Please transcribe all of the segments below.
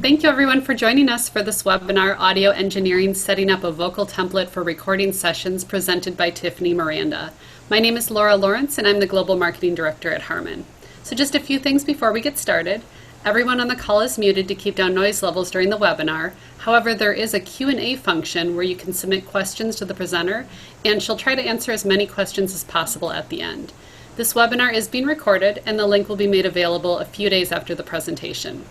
Thank you everyone for joining us for this webinar, Audio Engineering, Setting Up a Vocal Template for Recording Sessions, presented by Tiffany Miranda. My name is Laura Lawrence and I'm the Global Marketing Director at Harman. So just a few things before we get started. Everyone on the call is muted to keep down noise levels during the webinar. However, there is a Q&A function where you can submit questions to the presenter, and she'll try to answer as many questions as possible at the end. This webinar is being recorded and the link will be made available a few days after the presentation.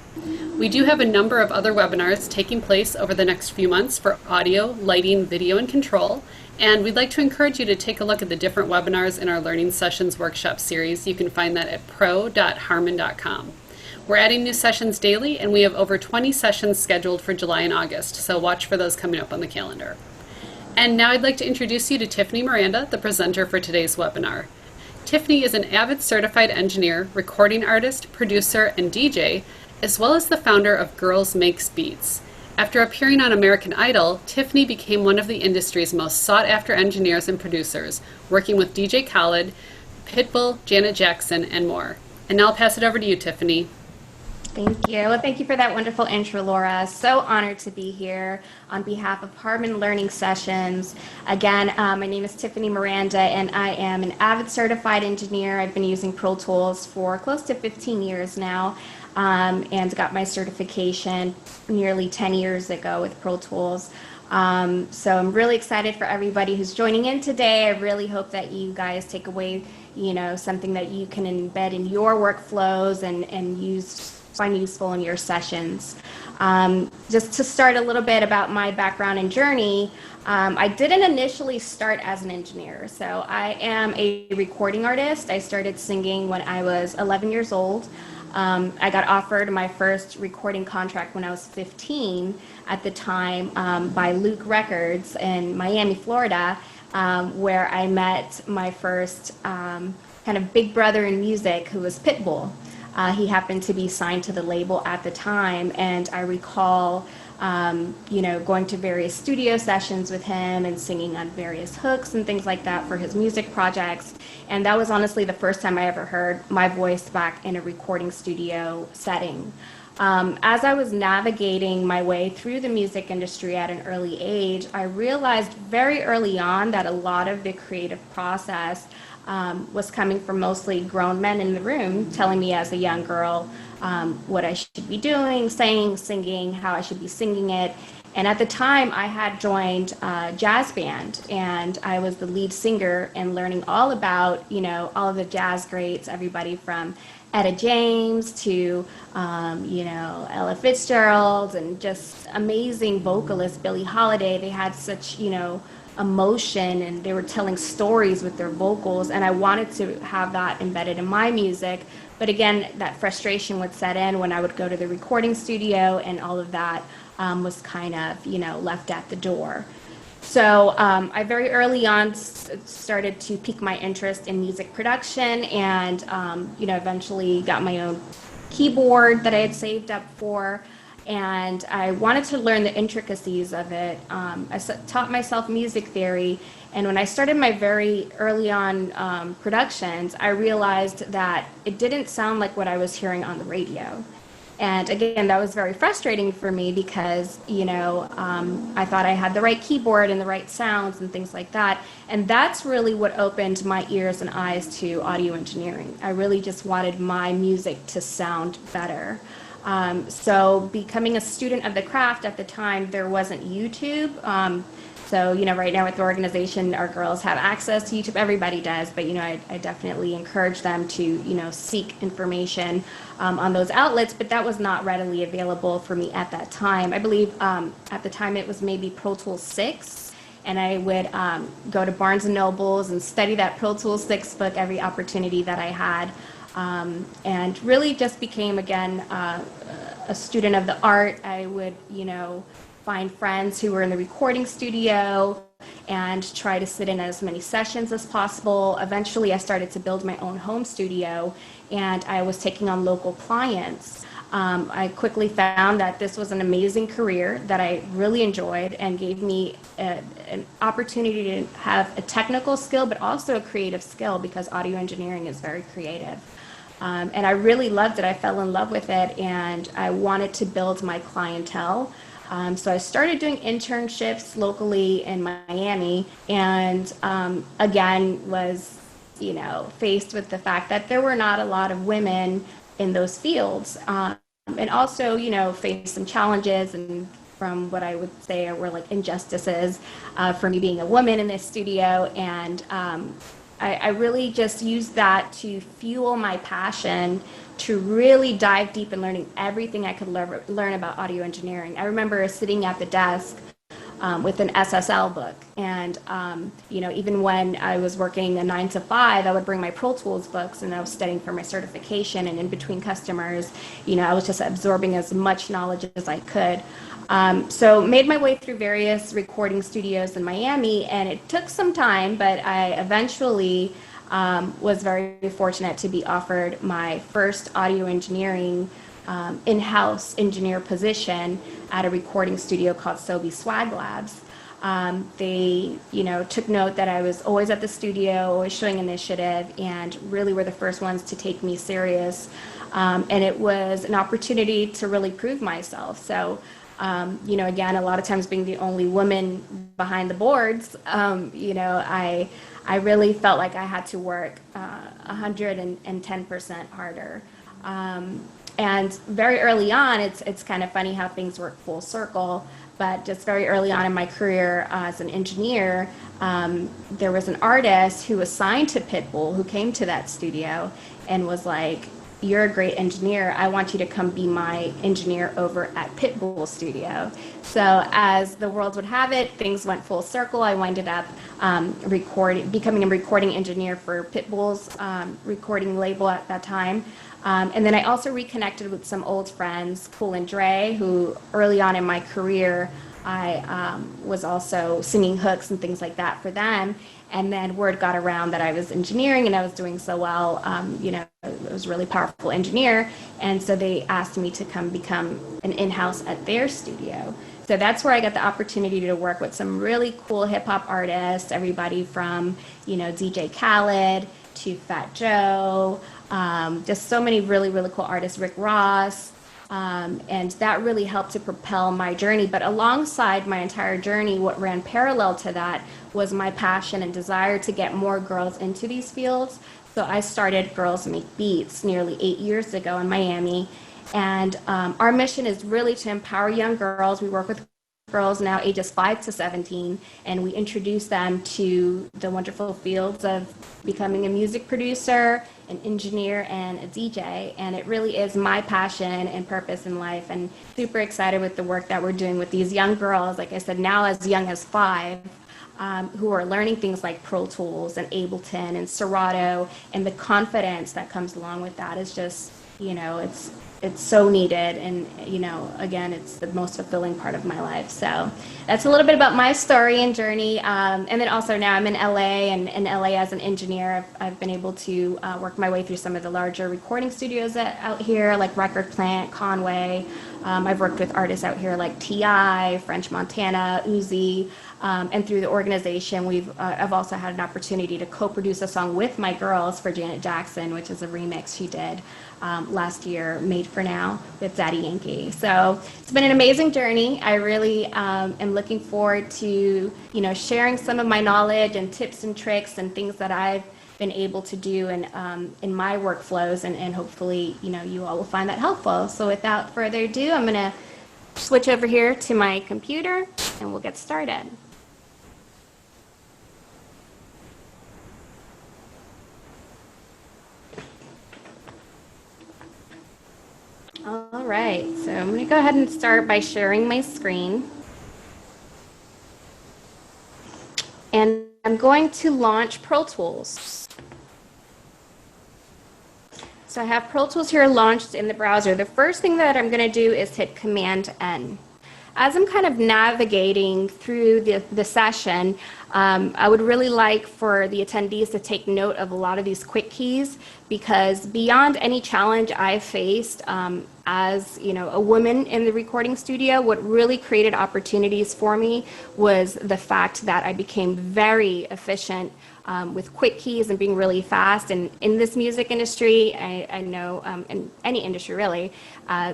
We do have a number of other webinars taking place over the next few months for audio, lighting, video, and control, and we'd like to encourage you to take a look at the different webinars in our Learning Sessions workshop series. You can find that at pro.harman.com. We're adding new sessions daily, and we have over 20 sessions scheduled for July and August, so watch for those coming up on the calendar. And now I'd like to introduce you to Tiffany Miranda, the presenter for today's webinar. Tiffany is an Avid-certified engineer, recording artist, producer, and DJ, as well as the founder of Girls Makes Beats. After appearing on American Idol, Tiffany became one of the industry's most sought-after engineers and producers, working with DJ Khaled, Pitbull, Janet Jackson, and more. And now I'll pass it over to you, Tiffany. Thank you. Well, thank you for that wonderful intro, Laura. So honored to be here on behalf of Harman Learning Sessions. Again, my name is Tiffany Miranda, and I am an Avid certified engineer. I've been using Pro Tools for close to 15 years now, and got my certification nearly 10 years ago with Pro Tools. So I'm really excited for everybody who's joining in today. I really hope that you guys take away, something that you can embed in your workflows and find useful in your sessions. Just to start a little bit about my background and journey, I didn't initially start as an engineer. So I am a recording artist. I started singing when I was 11 years old. I got offered my first recording contract when I was 15 at the time by Luke Records in Miami, Florida, where I met my first kind of big brother in music, who was Pitbull. He happened to be signed to the label at the time, and I recall, going to various studio sessions with him and singing on various hooks and things like that for his music projects. And that was honestly the first time I ever heard my voice back in a recording studio setting. As I was navigating my way through the music industry at an early age, I realized very early on that a lot of the creative process was coming from mostly grown men in the room telling me as a young girl what I should be doing, saying, singing, how I should be singing it. And at the time, I had joined a jazz band, and I was the lead singer and learning all about, all of the jazz greats, everybody from Etta James to, Ella Fitzgerald, and just amazing vocalists, Billie Holiday. They had such, emotion, and they were telling stories with their vocals, and I wanted to have that embedded in my music. But again, that frustration would set in when I would go to the recording studio, and all of that was kind of left at the door. So I very early on started to pique my interest in music production, and eventually got my own keyboard that I had saved up for. And I wanted to learn the intricacies of it. I taught myself music theory, and when I started my very early on productions, I realized that it didn't sound like what I was hearing on the radio. And again, that was very frustrating for me because, I thought I had the right keyboard and the right sounds and things like that. And that's really what opened my ears and eyes to audio engineering. I really just wanted my music to sound better. So becoming a student of the craft at the time, there wasn't YouTube. So, right now with the organization, our girls have access to YouTube. Everybody does, but, I definitely encourage them to, seek information on those outlets, but that was not readily available for me at that time. I believe at the time it was maybe Pro Tools 6, and I would go to Barnes & Nobles and study that Pro Tools 6 book every opportunity that I had. And really just became, again, a student of the art. I would, find friends who were in the recording studio and try to sit in as many sessions as possible. Eventually, I started to build my own home studio, and I was taking on local clients. I quickly found that this was an amazing career that I really enjoyed and gave me an opportunity to have a technical skill, but also a creative skill, because audio engineering is very creative. And I really loved it. I fell in love with it, and I wanted to build my clientele. So I started doing internships locally in Miami, and again was, faced with the fact that there were not a lot of women in those fields, and also, faced some challenges and from what I would say were like injustices for me being a woman in this studio, and I really just used that to fuel my passion to really dive deep in learning everything I could learn about audio engineering. I remember sitting at the desk with an SSL book, and even when I was working a 9 to 5, I would bring my Pro Tools books, and I was studying for my certification. And in between customers, I was just absorbing as much knowledge as I could. So made my way through various recording studios in Miami, and it took some time, but I eventually was very fortunate to be offered my first audio engineering in-house engineer position at a recording studio called Sobe Swag Labs. They, took note that I was always at the studio, always showing initiative, and really were the first ones to take me serious. And it was an opportunity to really prove myself. So, again, a lot of times being the only woman behind the boards, I really felt like I had to work 110% harder. And very early on, it's kind of funny how things work full circle, but just very early on in my career as an engineer, there was an artist who was signed to Pitbull who came to that studio and was like, "You're a great engineer. I want you to come be my engineer over at Pitbull Studio." So as the world would have it, things went full circle. I winded up becoming a recording engineer for Pitbull's recording label at that time. And then I also reconnected with some old friends, Cool and Dre, who early on in my career, I was also singing hooks and things like that for them. And then word got around that I was engineering and I was doing so well. I was a really powerful engineer. And so they asked me to come become an in-house at their studio. So that's where I got the opportunity to work with some really cool hip hop artists, everybody from, DJ Khaled to Fat Joe, just so many really, really cool artists, Rick Ross. And that really helped to propel my journey. But alongside my entire journey, what ran parallel to that was my passion and desire to get more girls into these fields. So I started Girls Make Beats nearly 8 years ago in Miami. And our mission is really to empower young girls. We work with girls now ages 5 to 17, and we introduce them to the wonderful fields of becoming a music producer, an engineer, and a DJ. And it really is my passion and purpose in life, and super excited with the work that we're doing with these young girls, like I said, now as young as 5, who are learning things like Pro Tools and Ableton and Serato, and the confidence that comes along with that is just, it's so needed, and again, it's the most fulfilling part of my life. So that's a little bit about my story and journey, and then also now I'm in LA, and in LA as an engineer, I've been able to work my way through some of the larger recording studios out here, like Record Plant, Conway. I've worked with artists out here like T.I., French Montana, Uzi, and through the organization, I've also had an opportunity to co-produce a song with my girls for Janet Jackson, which is a remix she did last year, Made for Now, with Daddy Yankee. So it's been an amazing journey. I really am looking forward to sharing some of my knowledge and tips and tricks and things that I've been able to do in my workflows, and hopefully you all will find that helpful. So without further ado, I'm going to switch over here to my computer and we'll get started. All right, so I'm going to go ahead and start by sharing my screen. And I'm going to launch Pro Tools. So I have Pro Tools here launched in the browser. The first thing that I'm going to do is hit Command-N. As I'm kind of navigating through the session, I would really like for the attendees to take note of a lot of these quick keys, because beyond any challenge I've faced as a woman in the recording studio, what really created opportunities for me was the fact that I became very efficient with quick keys and being really fast. And in this music industry, I know in any industry really,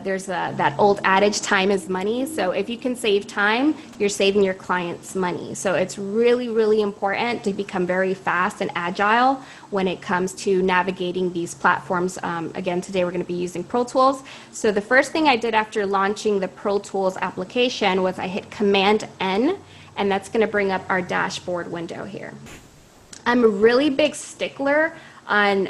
there's that old adage, time is money. So if you can save time, you're saving your clients money. So it's really, really important to become very fast and agile when it comes to navigating these platforms. Again, today we're going to be using Pro Tools. So the first thing I did after launching the Pro Tools application was I hit Command N, and that's going to bring up our dashboard window here. I'm a really big stickler on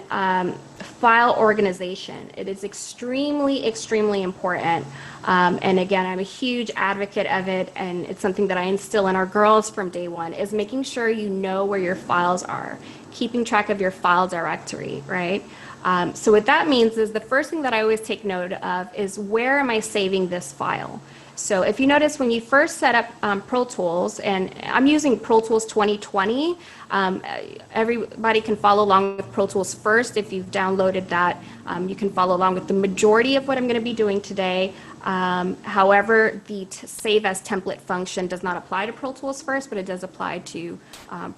file organization. It is extremely, extremely important. And again, I'm a huge advocate of it, and it's something that I instill in our girls from day one, is making sure you know where your files are, keeping track of your file directory, right? So what that means is the first thing that I always take note of is, where am I saving this file? So if you notice, when you first set up Pro Tools, and I'm using Pro Tools 2020, everybody can follow along with Pro Tools first. If you've downloaded that, you can follow along with the majority of what I'm going to be doing today. However, the save as template function does not apply to Pro Tools first, but it does apply to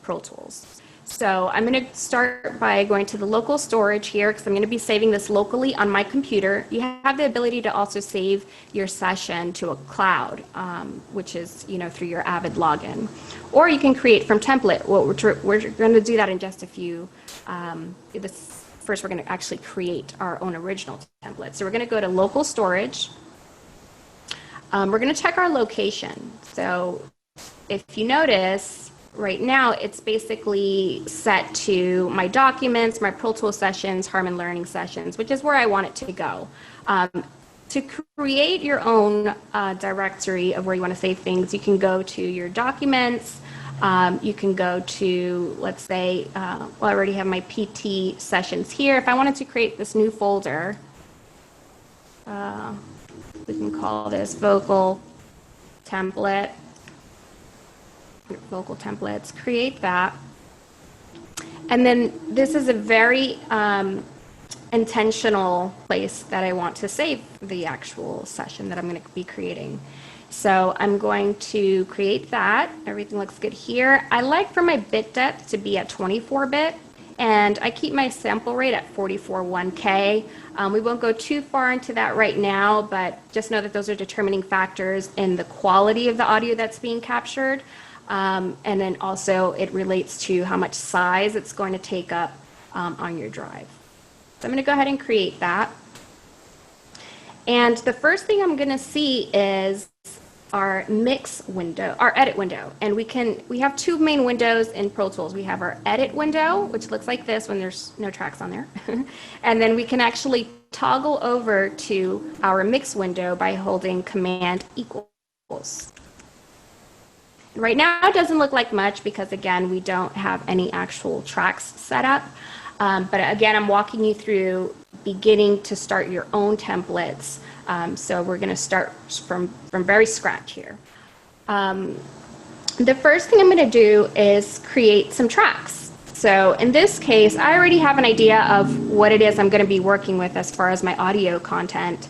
Pro Tools. So I'm going to start by going to the local storage here, because I'm going to be saving this locally on my computer. You have the ability to also save your session to a cloud, which is through your Avid login, or you can create from template. Well, we're going to do that in just a few. First, we're going to actually create our own original template. So we're going to go to local storage. We're going to check our location. So if you notice, right now, it's basically set to my documents, my Pro Tools sessions, Harmon Learning sessions, which is where I want it to go. To create your own directory of where you want to save things, you can go to your documents. You can go to, let's say, well, I already have my PT sessions here. If I wanted to create this new folder, we can call this vocal template. Vocal templates, create that. And then this is a very intentional place that I want to save the actual session that I'm going to be creating. So I'm going to create that. Everything looks good here. I like for my bit depth to be at 24-bit, and I keep my sample rate at 44.1K. We won't go too far into that right now, but just know that those are determining factors in the quality of the audio that's being captured. And then also it relates to how much size it's going to take up on your drive. So I'm going to go ahead and create that. And the first thing I'm going to see is our mix window, our edit window. And we have two main windows in Pro Tools. We have our edit window, which looks like this when there's no tracks on there. And then we can actually toggle over to our mix window by holding Command equals. Right now, it doesn't look like much because, again, we don't have any actual tracks set up. But again, I'm walking you through beginning to start your own templates. So we're going to start from very scratch here. The first thing I'm going to do is create some tracks. So in this case, I already have an idea of what it is I'm going to be working with as far as my audio content.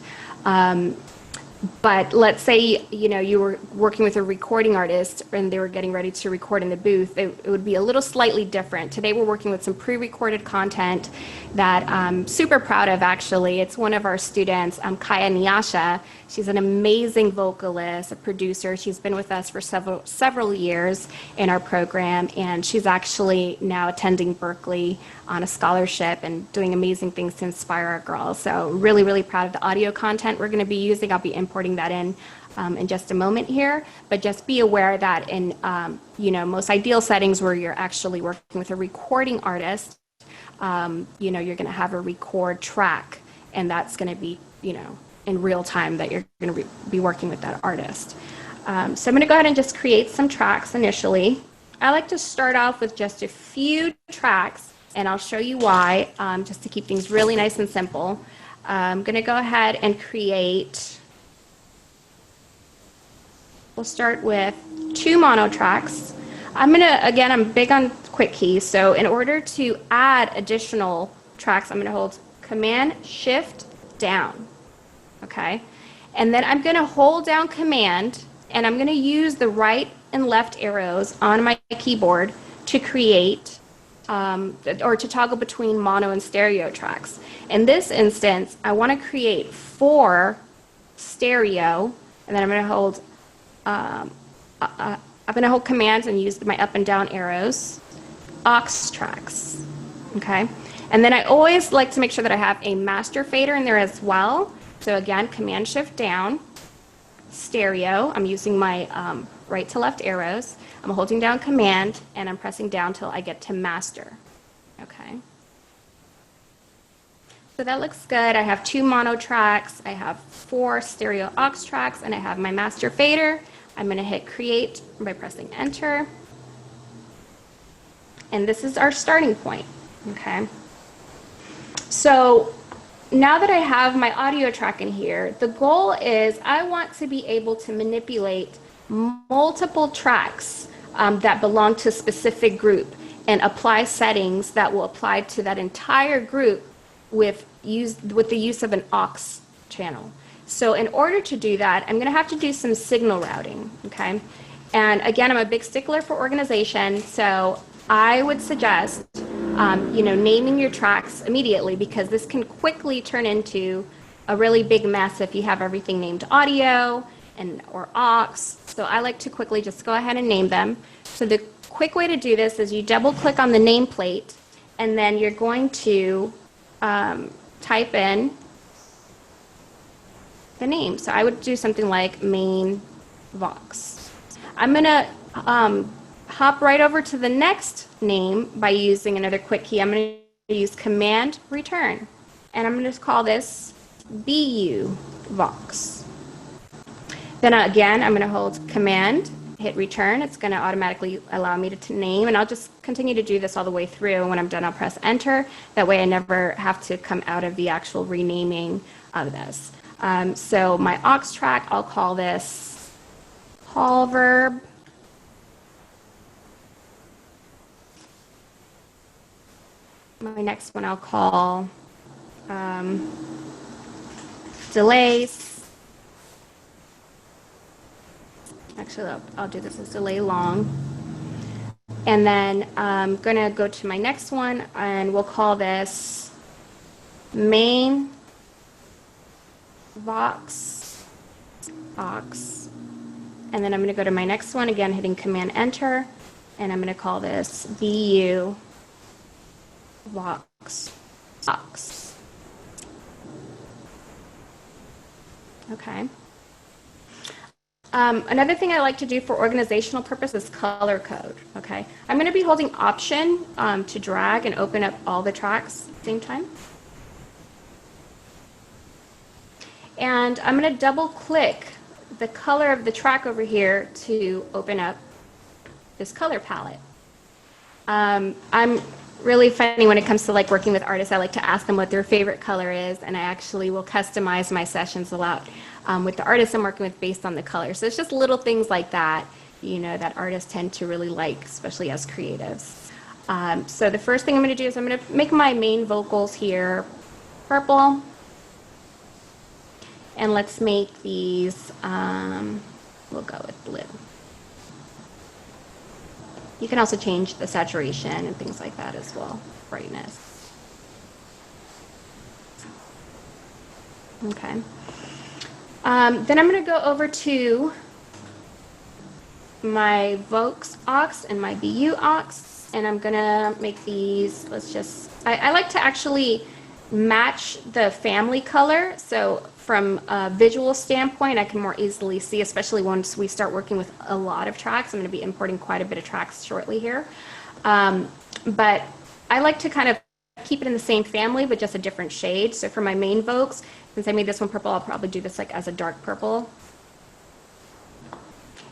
But let's say, you were working with a recording artist and they were getting ready to record in the booth. It would be a little slightly different. Today we're working with some pre-recorded content that I'm super proud of, actually. It's one of our students, Kaya Nyasha. She's an amazing vocalist, a producer. She's been with us for several years in our program, and she's actually now attending Berkeley on a scholarship and doing amazing things to inspire our girls. So really, really proud of the audio content we're going to be using. I'll be importing that in just a moment here, but just be aware that in most ideal settings where you're actually working with a recording artist, you're going to have a record track, and that's going to be in real time that you're going to be working with that artist. So I'm going to go ahead and just create some tracks initially. I like to start off with just a few tracks, and I'll show you why, just to keep things really nice and simple. I'm going to go ahead and create, we'll start with 2 mono tracks. Again, I'm big on quick keys. So in order to add additional tracks, I'm gonna hold Command Shift down, okay? And then I'm gonna hold down Command, and I'm gonna use the right and left arrows on my keyboard to create or to toggle between mono and stereo tracks. In this instance, I want to create 4 stereo, and then I'm going to hold Command and use my up and down arrows, aux tracks, okay? And then I always like to make sure that I have a master fader in there as well. So again, Command Shift down, stereo, I'm using my right to left arrows. I'm holding down Command, and I'm pressing down till I get to master, okay? So that looks good. I have 2 mono tracks, I have 4 stereo aux tracks, and I have my master fader. I'm going to hit create by pressing enter. And this is our starting point, okay? So now that I have my audio track in here, the goal is I want to be able to manipulate multiple tracks that belong to a specific group and apply settings that will apply to that entire group with the use of an aux channel. So in order to do that, I'm going to have to do some signal routing, okay? And again, I'm a big stickler for organization, so I would suggest, naming your tracks immediately, because this can quickly turn into a really big mess if you have everything named audio or aux. So I like to quickly just go ahead and name them. So the quick way to do this is you double click on the nameplate, and then you're going to type in the name. So I would do something like main Vox. I'm going to hop right over to the next name by using another quick key. I'm going to use Command Return, and I'm going to call this BU Vox. Then again, I'm going to hold Command, hit Return. It's going to automatically allow me to name, and I'll just continue to do this all the way through. And when I'm done, I'll press Enter. That way I never have to come out of the actual renaming of this. So my aux track, I'll call this call verb. My next one I'll call delays. Actually, I'll do this as delay long. And then I'm going to go to my next one, and we'll call this main Vox aux. And then I'm going to go to my next one, again hitting Command Enter, and I'm going to call this BU Vox aux. Okay. Another thing I like to do for organizational purposes is color code, okay? I'm going to be holding Option to drag and open up all the tracks at the same time. And I'm going to double click the color of the track over here to open up this color palette. I'm really funny when it comes to like working with artists. I like to ask them what their favorite color is, and I actually will customize my sessions a lot with the artists I'm working with based on the color. So it's just little things like that, that artists tend to really like, especially as creatives. So the first thing I'm going to do is I'm going to make my main vocals here purple. And let's make these, we'll go with blue. You can also change the saturation and things like that as well, brightness. Okay. Then I'm going to go over to my Vox aux and my BU aux, and I'm going to make these, I like to actually match the family color, so from a visual standpoint, I can more easily see, especially once we start working with a lot of tracks. I'm going to be importing quite a bit of tracks shortly here. But I like to kind of keep it in the same family, but just a different shade. So for my main Vox, since I made this one purple, I'll probably do this like as a dark purple.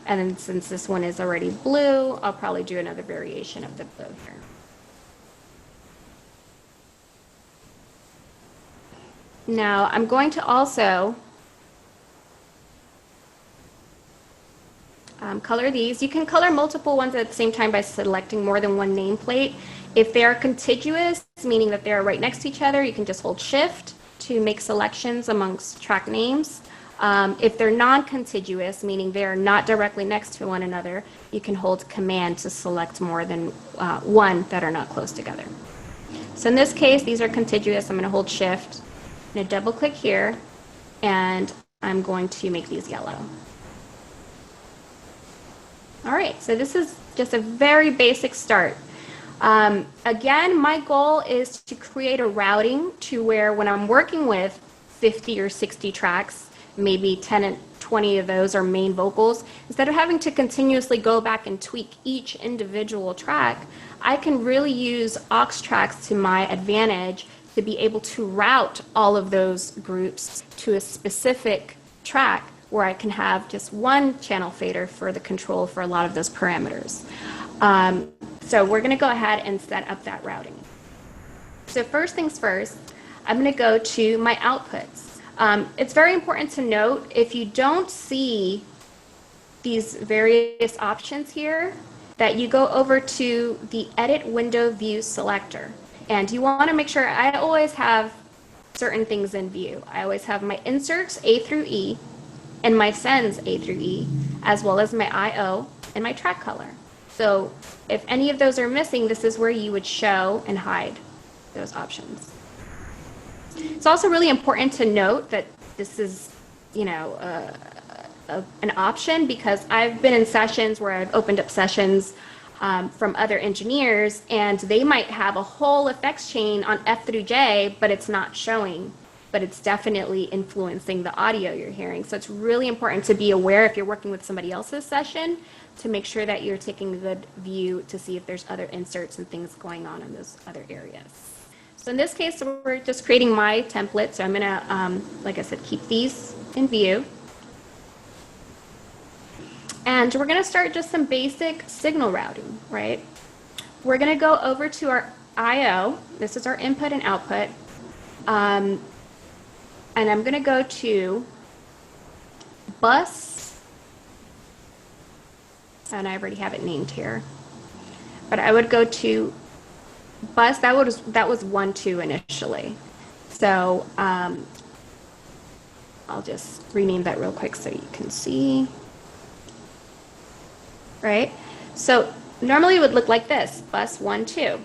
And then since this one is already blue, I'll probably do another variation of the blue here. Now, I'm going to also color these. You can color multiple ones at the same time by selecting more than one nameplate. If they are contiguous, meaning that they are right next to each other, you can just hold Shift to make selections amongst track names. If they're non-contiguous, meaning they are not directly next to one another, you can hold Command to select more than one that are not close together. So in this case, these are contiguous. I'm going to hold Shift. I'm going to double click here, and I'm going to make these yellow. All right, so this is just a very basic start. Again, my goal is to create a routing to where when I'm working with 50 or 60 tracks, maybe 10 and 20 of those are main vocals, instead of having to continuously go back and tweak each individual track, I can really use aux tracks to my advantage to be able to route all of those groups to a specific track where I can have just one channel fader for the control for a lot of those parameters. So we're going to go ahead and set up that routing. So first things first, I'm going to go to my outputs. It's very important to note, if you don't see these various options here, that you go over to the Edit Window View selector. And you want to make sure, I always have certain things in view. I always have my inserts A through E and my sends A through E, as well as my I/O and my track color. So if any of those are missing, this is where you would show and hide those options. It's also really important to note that this is, you know, an option, because I've been in sessions where I've opened up sessions from other engineers, and they might have a whole effects chain on F through J, but it's not showing, but it's definitely influencing the audio you're hearing. So it's really important to be aware if you're working with somebody else's session to make sure that you're taking a good view to see if there's other inserts and things going on in those other areas. So in this case, we're just creating my template. So I'm going to, like I said, keep these in view. And we're going to start just some basic signal routing, right? We're going to go over to our I/O. This is our input and output. And I'm going to go to bus. And I already have it named here. But I would go to bus. That was 1, 2 initially. So I'll just rename that real quick so you can see. Right? So normally it would look like this, bus 1, 2.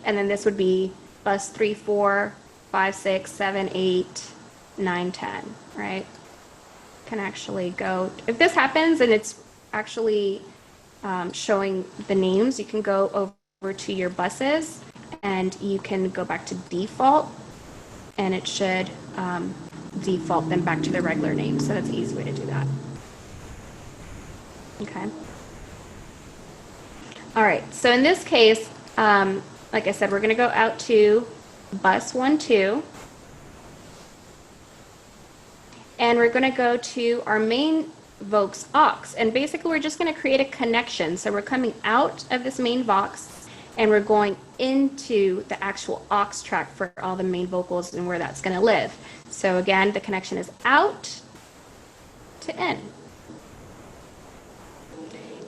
And then this would be bus 3, 4, 5, 6, 7, 8, 9, 10, right? Can actually go, if this happens and it's actually showing the names, you can go over to your buses and you can go back to default, and it should default them back to the regular name. So that's an easy way to do that. Okay. All right, so in this case, like I said, we're going to go out to bus 1, 2. And we're going to go to our main Vox aux. And basically, we're just going to create a connection. So we're coming out of this main Vox, and we're going into the actual aux track for all the main vocals and where that's going to live. So again, the connection is out to in.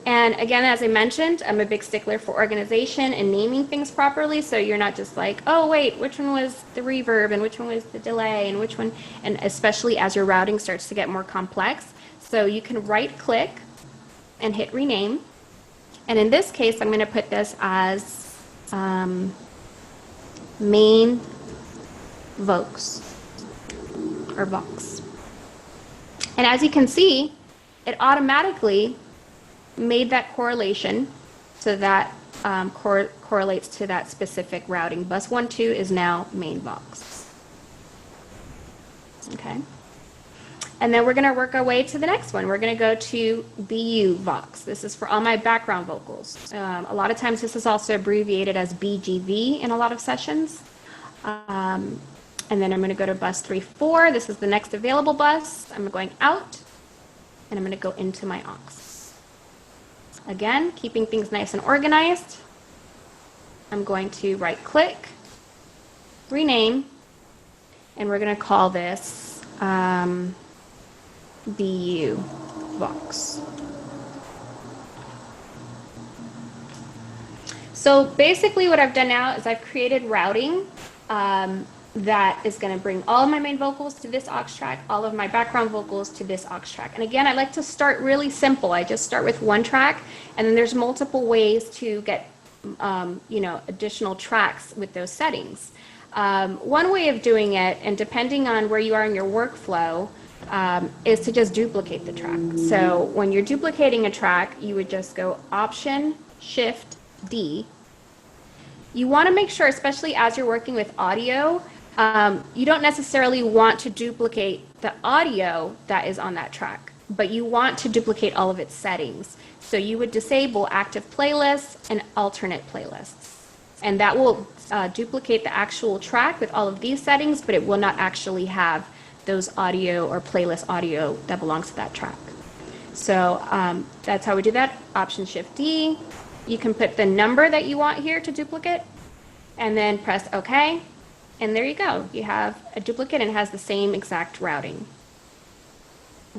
And again, as I mentioned, I'm a big stickler for organization and naming things properly, so you're not just like, oh wait, which one was the reverb and which one was the delay and which one, and especially as your routing starts to get more complex. So you can right click and hit rename. And in this case, I'm going to put this as main Vox or Vox. And as you can see, it automatically made that correlation, so that correlates to that specific routing. Bus 1, 2 is now main Vox. Okay. And then we're going to work our way to the next one. We're going to go to BU Vox. This is for all my background vocals. A lot of times this is also abbreviated as BGV in a lot of sessions. And then I'm going to go to bus 3, 4. This is the next available bus. I'm going out, and I'm going to go into my aux. Again, keeping things nice and organized. I'm going to right click, rename, and we're going to call this BU Vox. So basically what I've done now is I've created routing that is going to bring all of my main vocals to this aux track, all of my background vocals to this aux track. And again, I like to start really simple. I just start with one track, and then there's multiple ways to get additional tracks with those settings. One way of doing it, and depending on where you are in your workflow, is to just duplicate the track. So when you're duplicating a track, you would just go Option, Shift, D. You want to make sure, especially as you're working with audio, you don't necessarily want to duplicate the audio that is on that track, but you want to duplicate all of its settings. So you would disable active playlists and alternate playlists. And that will duplicate the actual track with all of these settings, but it will not actually have those audio or playlist audio that belongs to that track. So that's how we do that. Option Shift D. You can put the number that you want here to duplicate and then press OK. And there you go. You have a duplicate and it has the same exact routing.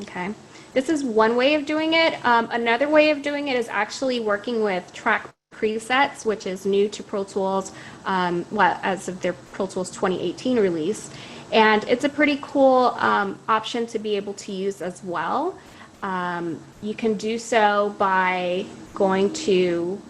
Okay. This is one way of doing it. Another way of doing it is actually working with track presets, which is new to Pro Tools, as of their Pro Tools 2018 release. And it's a pretty cool option to be able to use as well. You can do so by going to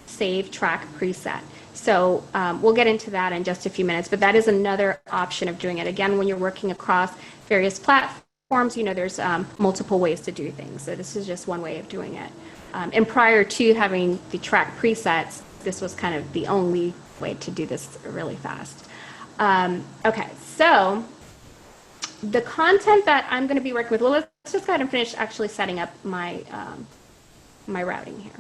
Save Track Preset. So we'll get into that in just a few minutes, but that is another option of doing it. Again, when you're working across various platforms, there's multiple ways to do things. So this is just one way of doing it. And prior to having the track presets, this was kind of the only way to do this really fast. Okay, so the content that I'm going to be working with, well, let's just go ahead and finish actually setting up my, my routing here.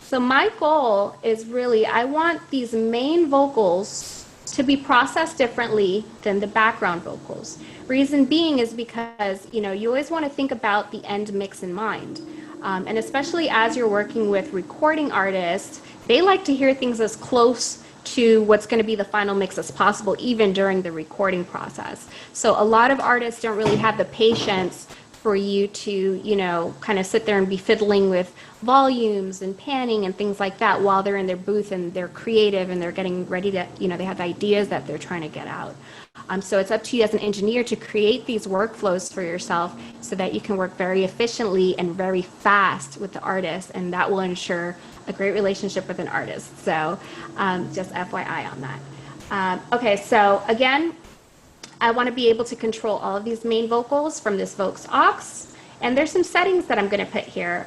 So my goal is really, I want these main vocals to be processed differently than the background vocals. Reason being is because, you always want to think about the end mix in mind. And especially as you're working with recording artists, they like to hear things as close to what's going to be the final mix as possible, even during the recording process. So a lot of artists don't really have the patience for you to, kind of sit there and be fiddling with volumes and panning and things like that while they're in their booth and they're creative and they're getting ready to, they have ideas that they're trying to get out. So it's up to you as an engineer to create these workflows for yourself so that you can work very efficiently and very fast with the artist, and that will ensure a great relationship with an artist. So just FYI on that. Okay, so again, I want to be able to control all of these main vocals from this Vox aux, and there's some settings that I'm going to put here.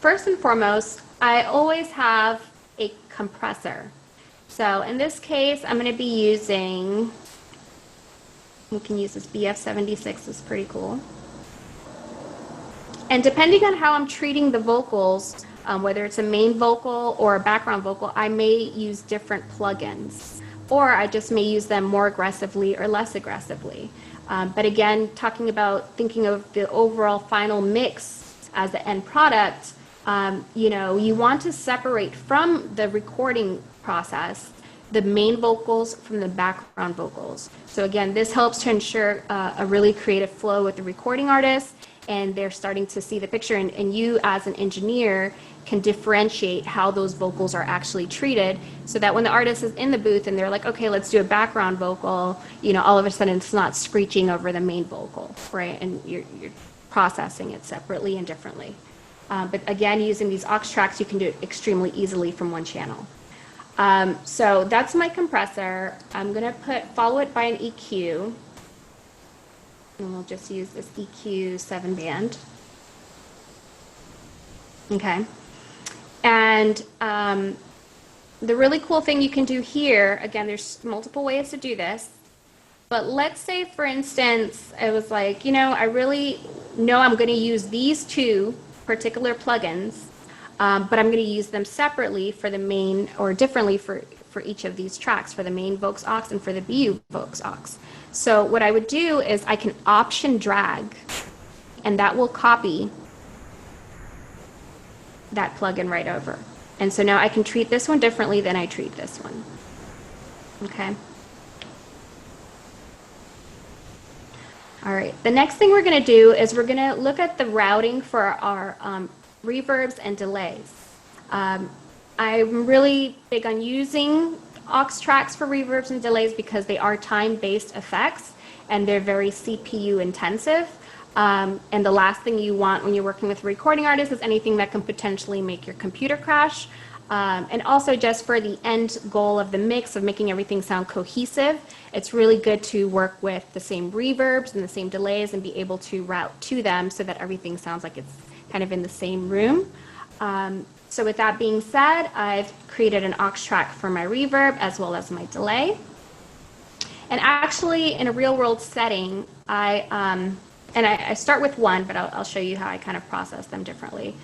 First and foremost, I always have a compressor. So in this case, I'm going to be using, we can use this BF76, it's pretty cool. And depending on how I'm treating the vocals, whether it's a main vocal or a background vocal, I may use different plugins, or I just may use them more aggressively or less aggressively. But again, talking about thinking of the overall final mix as the end product, you want to separate from the recording process the main vocals from the background vocals. So again, this helps to ensure a really creative flow with the recording artist, and they're starting to see the picture, and you as an engineer can differentiate how those vocals are actually treated, so that when the artist is in the booth and they're like, okay, let's do a background vocal, all of a sudden it's not screeching over the main vocal, right? And you're processing it separately and differently. But again, using these aux tracks, you can do it extremely easily from one channel. So that's my compressor. I'm going to follow it by an EQ. And we'll just use this EQ 7-band. Okay. And the really cool thing you can do here, again, there's multiple ways to do this. But let's say, for instance, I was like, I really know I'm going to use these two particular plugins, but I'm going to use them separately for the main, or differently for each of these tracks, for the main Vox aux and for the BU Vox aux. So what I would do is I can option drag, and that will copy that plugin right over. And so now I can treat this one differently than I treat this one. Okay. All right, the next thing we're going to do is we're going to look at the routing for our reverbs and delays. I'm really big on using aux tracks for reverbs and delays because they are time-based effects and they're very CPU intensive. And the last thing you want when you're working with a recording artist is anything that can potentially make your computer crash. And also just for the end goal of the mix of making everything sound cohesive, it's really good to work with the same reverbs and the same delays and be able to route to them so that everything sounds like it's kind of in the same room. So with that being said, I've created an aux track for my reverb as well as my delay. And actually, in a real-world setting, I start with one, but I'll show you how I kind of process them differently.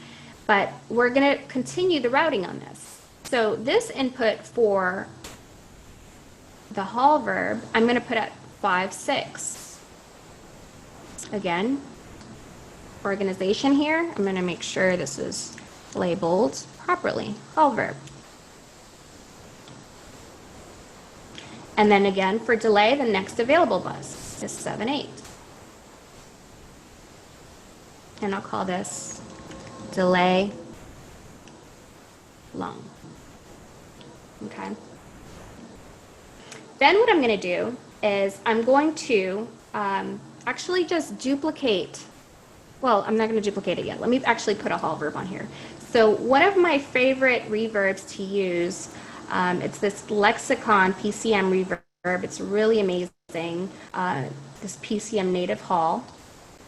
But we're going to continue the routing on this. So this input for the hall verb, I'm going to put at 5/6. Again, organization here, I'm going to make sure this is labeled properly, hall verb. And then again, for delay, the next available bus is 7/8. And I'll call this delay long. Okay. Then what I'm going to do is I'm going to actually just duplicate. Well, I'm not going to duplicate it yet. Let me actually put a hall verb on here. So one of my favorite reverbs to use, it's this Lexicon PCM reverb. It's really amazing. This PCM native hall.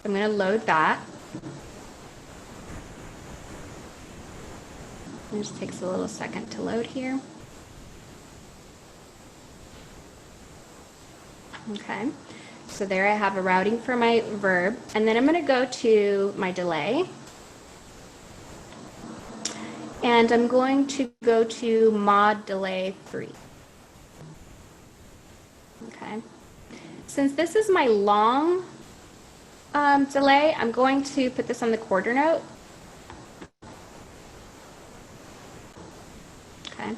I'm going to load that. It just takes a little second to load here. Okay, so there I have a routing for my verb, and then I'm going to go to my delay, and I'm going to go to mod delay 3. Okay, since this is my long delay, I'm going to put this on the quarter note. Okay.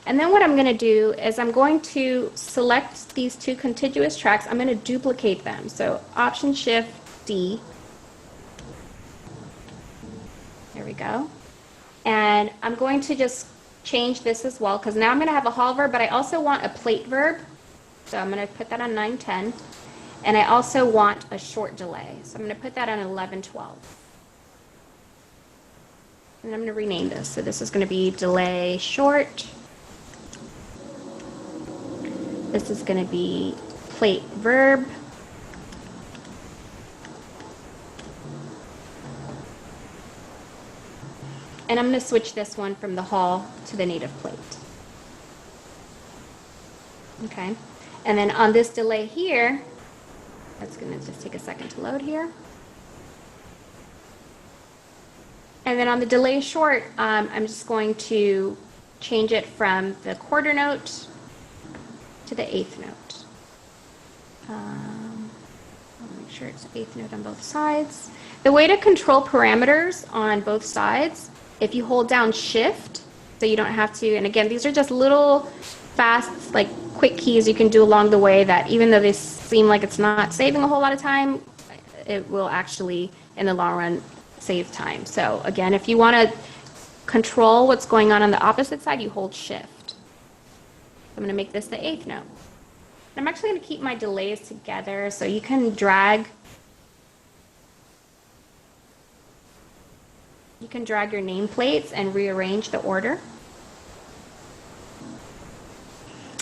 And then what I'm going to do is I'm going to select these two contiguous tracks. I'm going to duplicate them. So Option Shift D. There we go. And I'm going to just change this as well because now I'm going to have a hall verb, but I also want a plate verb. So I'm going to put that on 9/10. And I also want a short delay. So I'm going to put that on 11/12. And I'm going to rename this. So this is going to be delay short. This is going to be plate verb. And I'm going to switch this one from the hall to the native plate. Okay. And then on this delay here, that's going to just take a second to load here. And then on the delay short, I'm just going to change it from the quarter note to the 8th note. I'll make sure it's 8th note on both sides. The way to control parameters on both sides, if you hold down Shift, so you don't have to, and again, these are just little fast, like quick keys you can do along the way that even though they seem like it's not saving a whole lot of time, it will actually, in the long run, save time. So again, if you want to control what's going on the opposite side, you hold Shift. I'm going to make this the 8th note. I'm actually going to keep my delays together so you can drag. You can drag your nameplates and rearrange the order.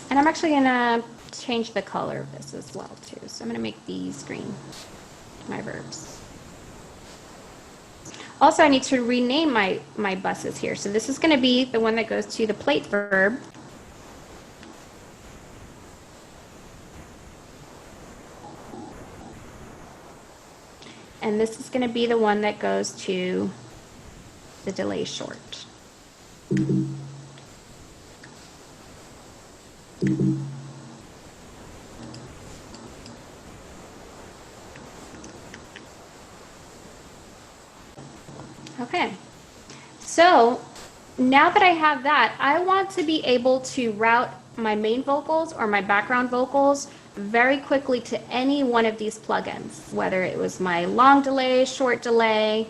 And I'm actually going to change the color of this as well too. So I'm going to make these green, my verbs. Also, I need to rename my buses here. So this is going to be the one that goes to the plate verb. And this is going to be the one that goes to the delay short. Okay, so now that I have that, I want to be able to route my main vocals or my background vocals very quickly to any one of these plugins, whether it was my long delay, short delay.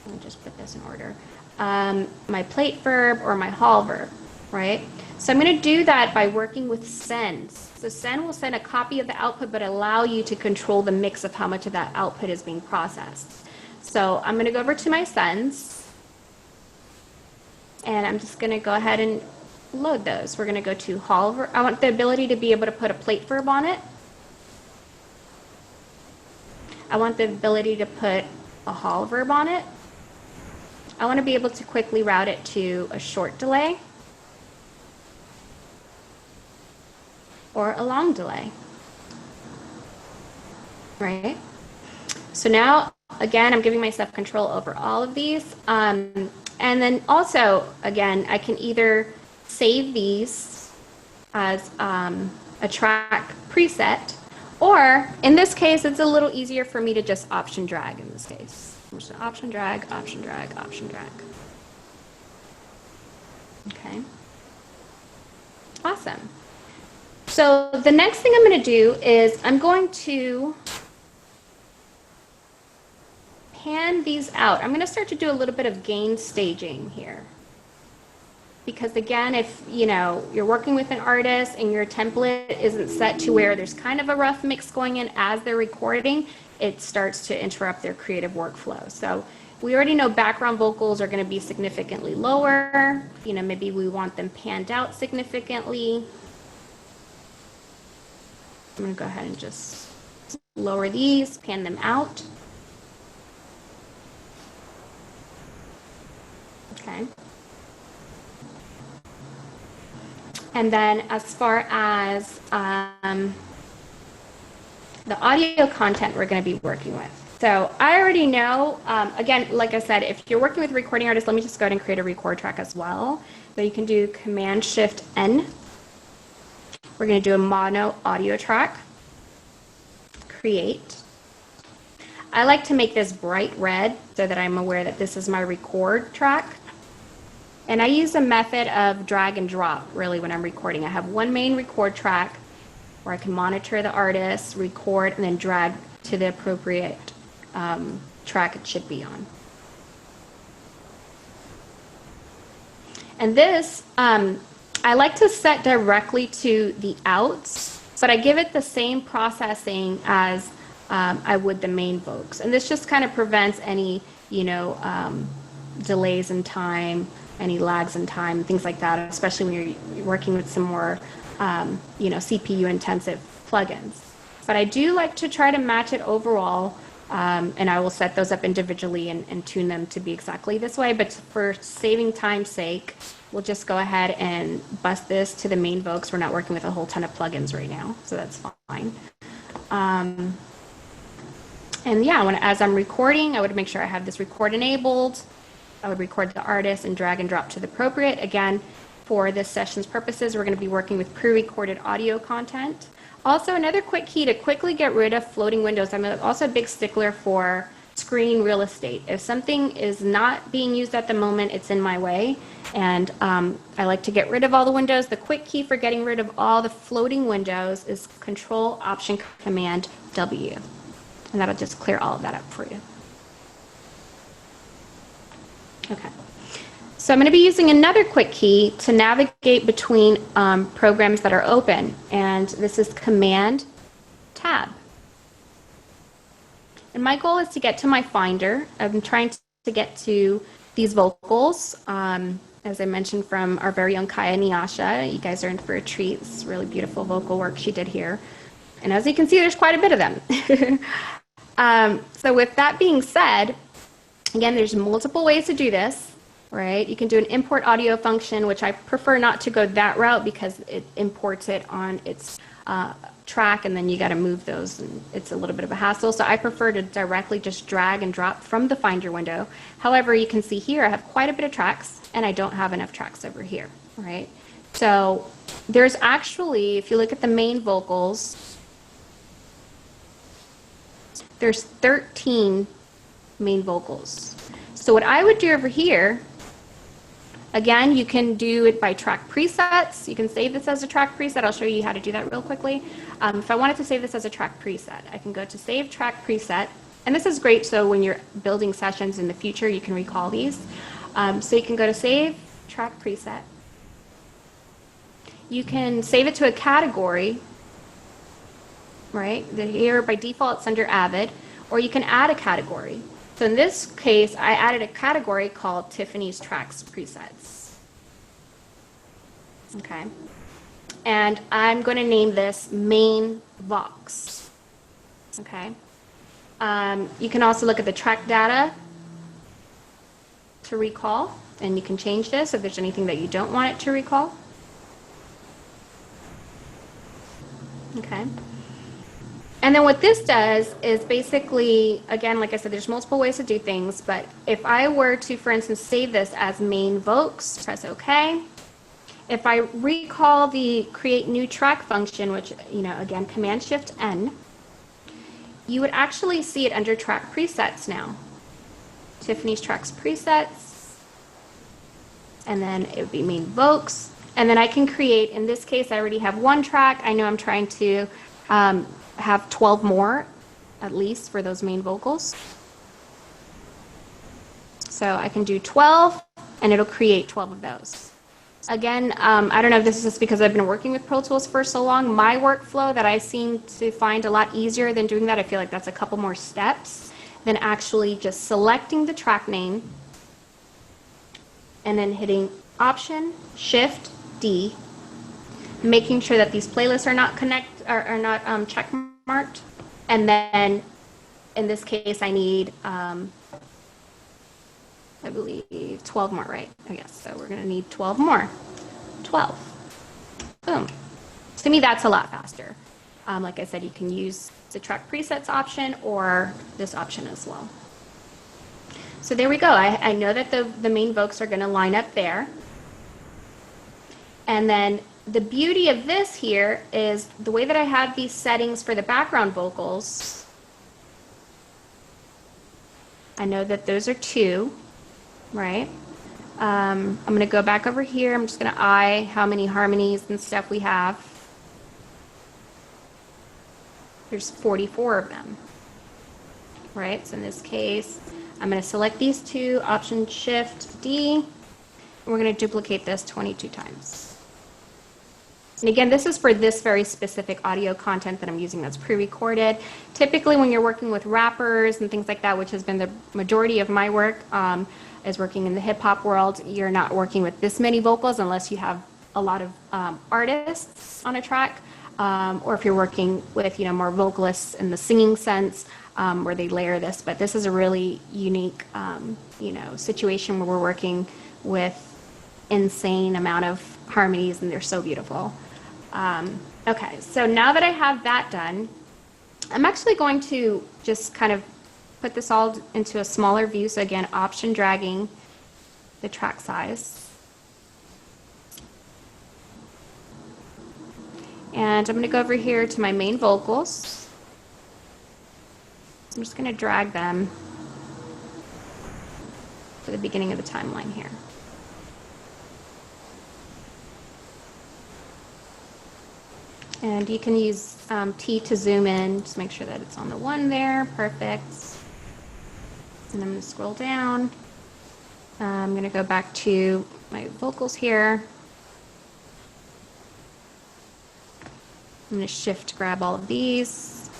Let me just put this in order. my plate verb or my hall verb, right? So I'm going to do that by working with sends. So send will send a copy of the output, but allow you to control the mix of how much of that output is being processed. So I'm going to go over to my sends, and I'm just going to go ahead and load those. We're going to go to hall verb. I want the ability to be able to put a plate verb on it. I want the ability to put a hall verb on it. I want to be able to quickly route it to a short delay or a long delay, right? So now, again, I'm giving myself control over all of these. And then also, again, I can either save these as a track preset, or in this case, it's a little easier for me to just option drag in this case. I'm just going to option drag, option drag, option drag. Okay. Awesome. So the next thing I'm going to do is I'm going to pan these out. I'm going to start to do a little bit of gain staging here. Because again, if you're working with an artist and your template isn't set to where there's kind of a rough mix going in as they're recording, it starts to interrupt their creative workflow. So we already know background vocals are going to be significantly lower. Maybe we want them panned out significantly. I'm going to go ahead and just lower these, pan them out. Okay. And then as far as the audio content we're going to be working with. So I already know, again, like I said, if you're working with a recording artist, let me just go ahead and create a record track as well. So you can do Command-Shift-N. We're going to do a mono audio track. Create. I like to make this bright red so that I'm aware that this is my record track. And I use a method of drag and drop, really, when I'm recording. I have one main record track where I can monitor the artist, record, and then drag to the appropriate track it should be on. And this, I like to set directly to the outs, but I give it the same processing as I would the main vocals. And this just kind of prevents any, delays in time, any lags in time, things like that, especially when you're working with some more, CPU intensive plugins. But I do like to try to match it overall, and I will set those up individually and tune them to be exactly this way. But for saving time's sake, we'll just go ahead and bust this to the main vocals. We're not working with a whole ton of plugins right now, so that's fine. And yeah, as I'm recording, I would make sure I have this record enabled. I would record the artist and drag and drop to the appropriate. Again, for this session's purposes, we're going to be working with pre-recorded audio content. Also, another quick key to quickly get rid of floating windows. I'm also a big stickler for screen real estate. If something is not being used at the moment, it's in my way. And I like to get rid of all the windows. The quick key for getting rid of all the floating windows is Control Option Command W. And that'll just clear all of that up for you. Okay. So I'm going to be using another quick key to navigate between programs that are open. And this is Command Tab. And my goal is to get to my Finder. I'm trying to get to these vocals. As I mentioned from our very own Kaya Nyasha, you guys are in for a treat. It's really beautiful vocal work she did here. And as you can see, there's quite a bit of them. So with that being said, again, there's multiple ways to do this, right? You can do an import audio function, which I prefer not to go that route because it imports it on its track, and then you got to move those, and it's a little bit of a hassle. So I prefer to directly just drag and drop from the Finder window. However, you can see here I have quite a bit of tracks, and I don't have enough tracks over here, right? So there's actually, if you look at the main vocals, there's 13 main vocals. So what I would do over here, again, you can do it by track presets. You can save this as a track preset. I'll show you how to do that real quickly. If I wanted to save this as a track preset, I can go to Save Track Preset. And this is great, so when you're building sessions in the future, you can recall these. So you can go to Save Track Preset. You can save it to a category, right? Here by default it's under Avid, or you can add a category. So in this case, I added a category called Tiffany's Tracks Presets. Okay. And I'm going to name this Main Vox. Okay. You can also look at the track data to recall, and you can change this if there's anything that you don't want it to recall. Okay. And then what this does is basically, again, like I said, there's multiple ways to do things, but if I were to, for instance, save this as main Vox, press OK. If I recall the create new track function, which, again, Command-Shift-N, you would actually see it under track presets now. Tiffany's Tracks Presets, and then it would be main Vox. And then I can create, in this case, I already have one track. I know I'm trying to have 12 more, at least, for those main vocals. So I can do 12, and it'll create 12 of those. Again, I don't know if this is just because I've been working with Pro Tools for so long. My workflow that I seem to find a lot easier than doing that, I feel like that's a couple more steps than actually just selecting the track name and then hitting Option, Shift, D, making sure that these playlists are not check marked, and then in this case I need I believe 12 more, right? Oh yes, so we're going to need 12 more. 12. Boom. To me that's a lot faster. Like I said, you can use the track presets option or this option as well. So there we go. I know that the main Vox are going to line up there. And then the beauty of this here is the way that I have these settings for the background vocals. I know that those are 2, right? I'm going to go back over here. I'm just going to eye how many harmonies and stuff we have. There's 44 of them, right? So in this case, I'm going to select these 2, Option Shift D, and we're going to duplicate this 22 times. And again, this is for this very specific audio content that I'm using that's pre-recorded. Typically when you're working with rappers and things like that, which has been the majority of my work, is working in the hip-hop world, you're not working with this many vocals unless you have a lot of artists on a track, or if you're working with more vocalists in the singing sense, where they layer this. But this is a really unique situation where we're working with insane amount of harmonies, and they're so beautiful. Okay, so now that I have that done, I'm actually going to just kind of put this all into a smaller view. So again, Option dragging the track size. And I'm going to go over here to my main vocals. I'm just going to drag them to the beginning of the timeline here. And you can use T to zoom in, just make sure that it's on the 1 there, perfect. And I'm going to scroll down. I'm going to go back to my vocals here. I'm going to shift grab all of these.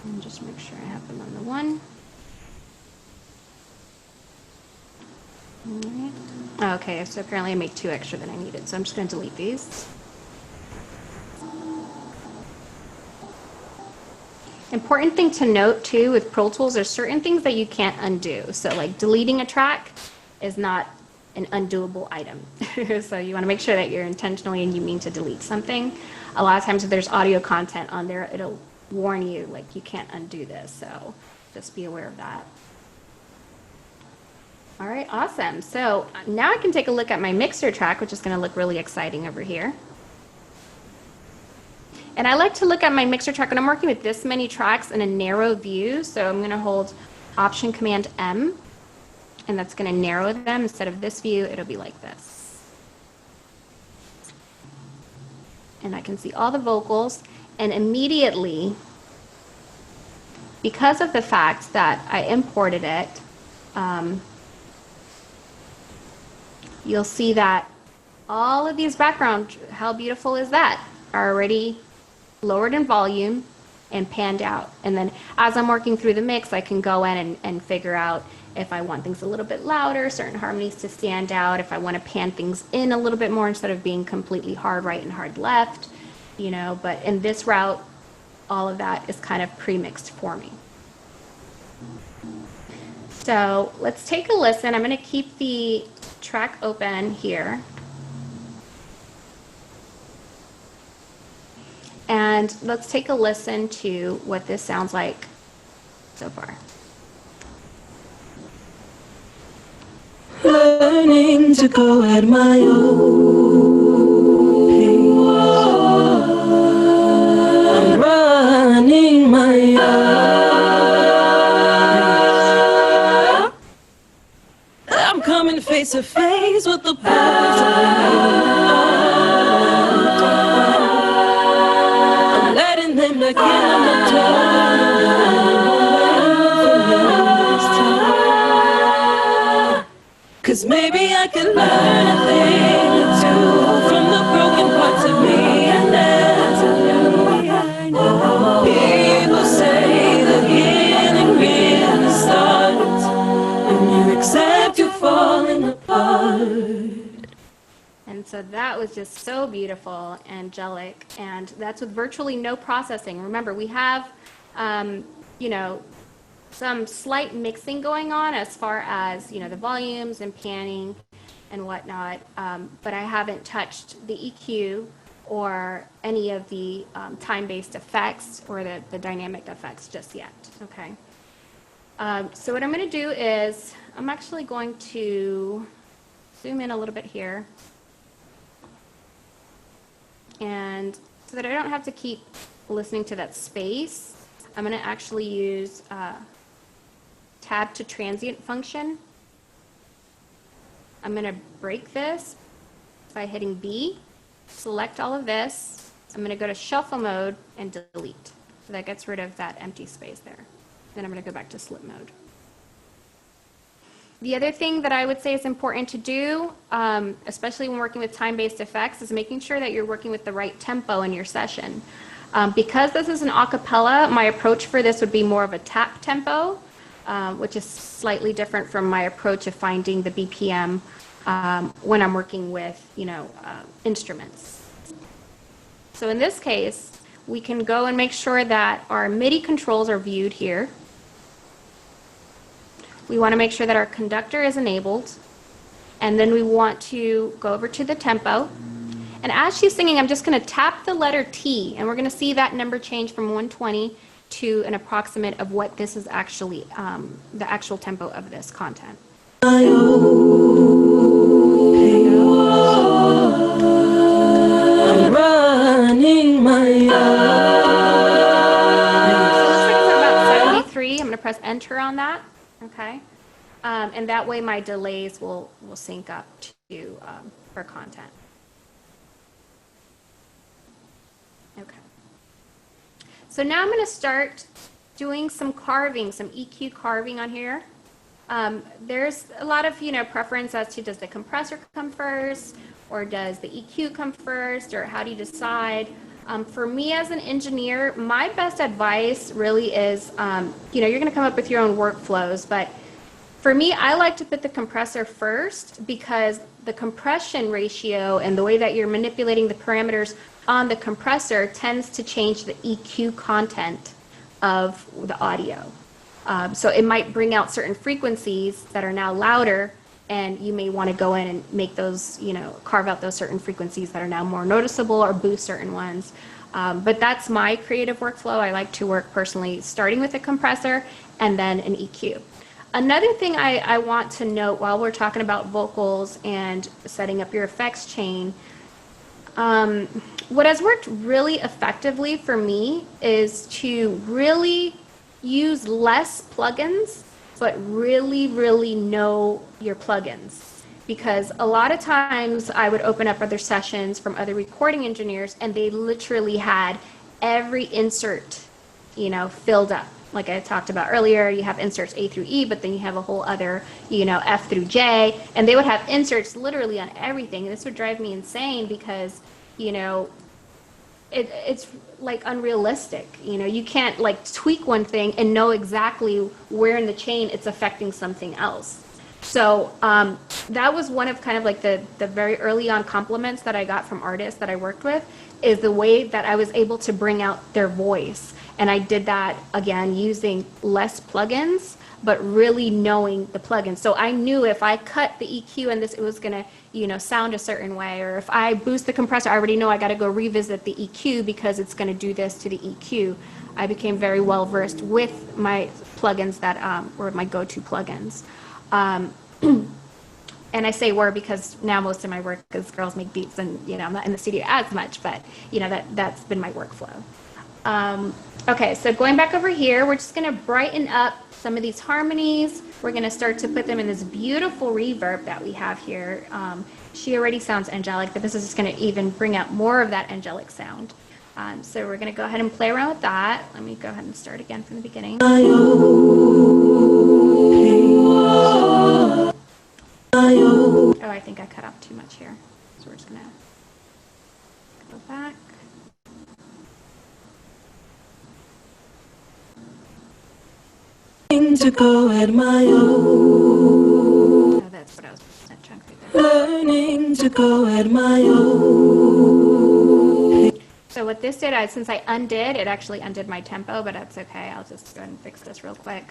And just make sure I have them on the 1. Alright. Okay, so apparently I made 2 extra than I needed, so I'm just going to delete these. Important thing to note too with Pro Tools, there's certain things that you can't undo. So like deleting a track is not an undoable item. So you want to make sure that you're intentionally and you mean to delete something. A lot of times if there's audio content on there, it'll warn you like you can't undo this. So just be aware of that. All right, awesome. So now I can take a look at my mixer track, which is going to look really exciting over here. And I like to look at my mixer track when I'm working with this many tracks in a narrow view. So I'm going to hold Option Command M, and that's going to narrow them. Instead of this view, it'll be like this. And I can see all the vocals, and immediately because of the fact that I imported it, you'll see that all of these background, how beautiful is that, are already lowered in volume and panned out. And then as I'm working through the mix, I can go in and figure out if I want things a little bit louder, certain harmonies to stand out, if I want to pan things in a little bit more instead of being completely hard right and hard left, you know, but in this route, all of that is kind of pre-mixed for me. So let's take a listen. I'm going to keep the track open here. And let's take a listen to what this sounds like so far. Learning to go at my own pace. I'm running my own. I'm coming face to face with the I'm letting them back in the door. 'Cause maybe I can learn a thing or two from the broken parts of me, and that's a I know. People say the healing really starts when you accept you're falling apart. And so that was just so beautiful, angelic, and that's with virtually no processing. Remember, we have, you know, some slight mixing going on as far as, you know, the volumes and panning and whatnot, but I haven't touched the EQ or any of the time-based effects or the dynamic effects just yet, okay? So what I'm going to do is I'm actually going to zoom in a little bit here. And so that I don't have to keep listening to that space, I'm going to actually use tab to transient function. I'm going to break this by hitting B, select all of this. I'm going to go to shuffle mode and delete. So that gets rid of that empty space there. Then I'm going to go back to slip mode. The other thing that I would say is important to do, especially when working with time-based effects, is making sure that you're working with the right tempo in your session. Because this is an a cappella, my approach for this would be more of a tap tempo, which is slightly different from my approach of finding the BPM when I'm working with, you know, instruments. So in this case, we can go and make sure that our MIDI controls are viewed here. We want to make sure that our conductor is enabled, and then we want to go over to the tempo. And as she's singing, I'm just going to tap the letter T, and we're going to see that number change from 120 to an approximate of what this is actually, the actual tempo of this content. I'm running my So it looks like it's at about 73. I'm going to press enter on that. Okay, and that way my delays will sync up to her content. Okay. So now I'm going to start doing some carving, some EQ carving on here. There's a lot of, you know, preference as to does the compressor come first or does the EQ come first, or how do you decide? For me as an engineer, my best advice really is, you know, you're going to come up with your own workflows, but for me, I like to put the compressor first because the compression ratio and the way that you're manipulating the parameters on the compressor tends to change the EQ content of the audio. So it might bring out certain frequencies that are now louder, and you may want to go in and make those, you know, carve out those certain frequencies that are now more noticeable or boost certain ones. But that's my creative workflow. I like to work personally starting with a compressor and then an EQ. Another thing I want to note while we're talking about vocals and setting up your effects chain, what has worked really effectively for me is to really use less plugins, but really, really know your plugins. Because a lot of times I would open up other sessions from other recording engineers and they literally had every insert, you know, filled up. like I talked about earlier, you have inserts A through E, but then you have a whole other, F through J, and they would have inserts literally on everything. This would drive me insane because, it's like unrealistic. You can't like tweak one thing and know exactly where in the chain it's affecting something else. So that was one of kind of like the very early on compliments that I got from artists that I worked with, is the way that I was able to bring out their voice. And I did that, again, using less plugins, but really knowing the plugins. So I knew if I cut the EQ and this, it was going to, sound a certain way. Or if I boost the compressor, I already know I got to go revisit the EQ because it's going to do this to the EQ. I became very well versed with my plugins that were my go-to plugins. And I say were because now most of my work is girls make beats, and I'm not in the studio as much, but that's been my workflow. Okay, so going back over here, we're just going to brighten up some of these harmonies. We're going to start to put them in this beautiful reverb that we have here. She already sounds angelic, but this is just going to even bring out more of that angelic sound. So we're going to go ahead and play around with that. Let me go ahead and start again from the beginning. Oh, I think I cut off too much here. So we're just going to go back. To go at my own. Oh, that's what I was trying to do. Learning to go at my own. So what this did, since I undid, it actually undid my tempo, but that's okay. I'll just go ahead and fix this real quick.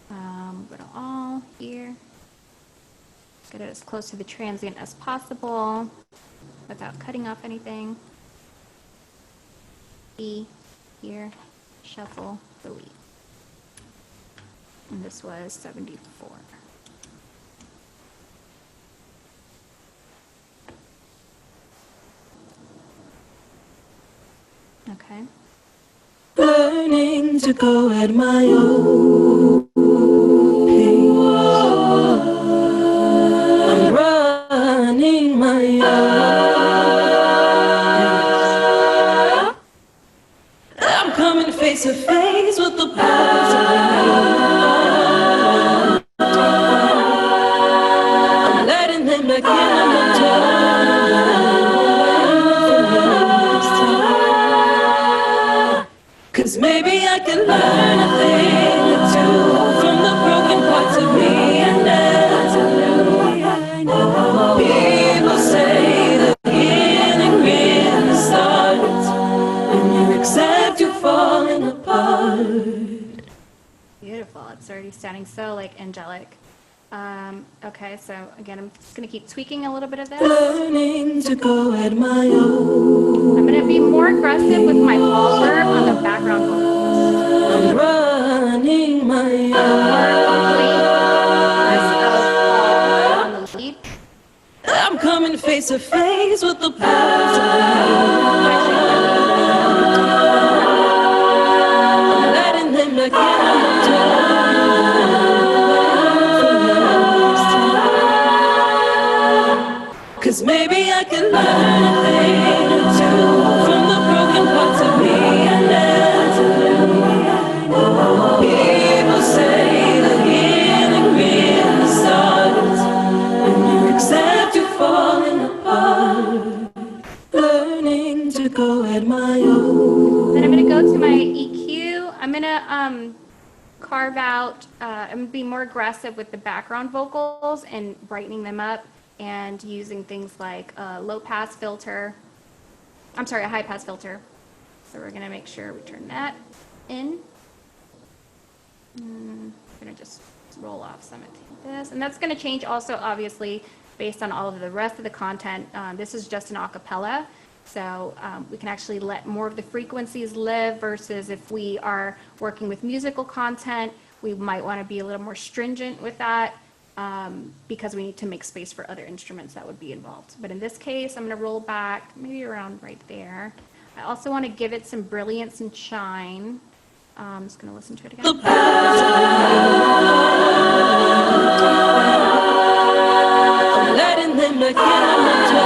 Go to all here. Get it as close to the transient as possible without cutting off anything. E here, shuffle, delete. And this was 74. Okay. Learning to go at my own pace. I'm running my own. I'm coming face to face with the powers of the I'm letting them back in the door. 'Cause maybe I can learn a thing or two from the broken parts of me, and absolutely I know. People say the beginning really starts when you accept you're falling apart. Beautiful. It's already sounding so like angelic. Okay, so again, I'm just going to keep tweaking a little bit of this. Learning to go at my own. I'm going to be more aggressive with my fall verb on the background vocals. I'm running my On the lead. I'm coming face to face with the powers of I'm letting them back in the door. 'Cause maybe I can learn a thing or two from the broken parts of me, and absolutely I know. People say the healing really starts when you accept you're falling apart. Learning to go at my own. Then I'm going to go to my EQ. I'm going to carve out, I'm going to be more aggressive with the background vocals and brightening them up, and using things like a low pass filter. I'm sorry, a high pass filter. So we're going to make sure we turn that in. I'm going to just roll off some of this. And that's going to change also, obviously, based on all of the rest of the content. This is just an acapella. So we can actually let more of the frequencies live, versus if we are working with musical content, we might want to be a little more stringent with that. Because we need to make space for other instruments that would be involved. But in this case, I'm going to roll back maybe around right there. I also want to give it some brilliance and shine. I'm just going to listen to it again. Letting them back in the door.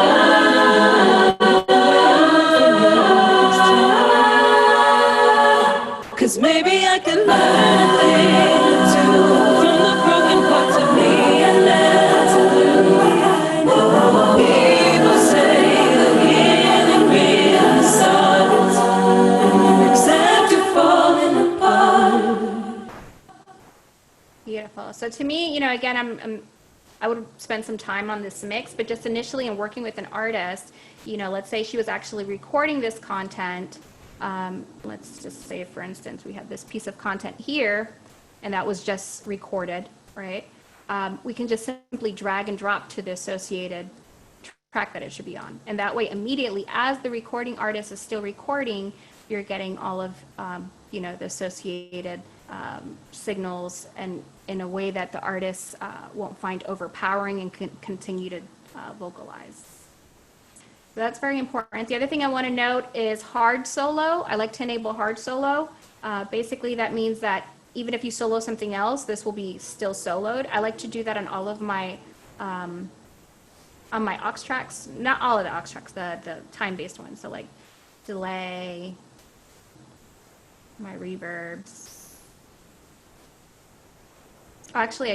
'cause maybe I can learn a thing or two from the broken parts of me and learn to lose. People say the healing really starts except you're falling apart. Beautiful. So to me, you know, again, I would spend some time on this mix, but just initially in working with an artist, you know, let's say she was actually recording this content. Let's just say, for instance, we have this piece of content here, and that was just recorded, right? We can just simply drag and drop to the associated track that it should be on. And that way, immediately, as the recording artist is still recording, you're getting all of, you know, the associated signals, and in a way that the artists won't find overpowering and can continue to vocalize. So that's very important. The other thing I want to note is hard solo. I like to enable hard solo. Basically, that means that even if you solo something else, this will be still soloed. I like to do that on all of my on my aux tracks. Not all of the aux tracks, the time-based ones. So like delay, my reverbs. Actually,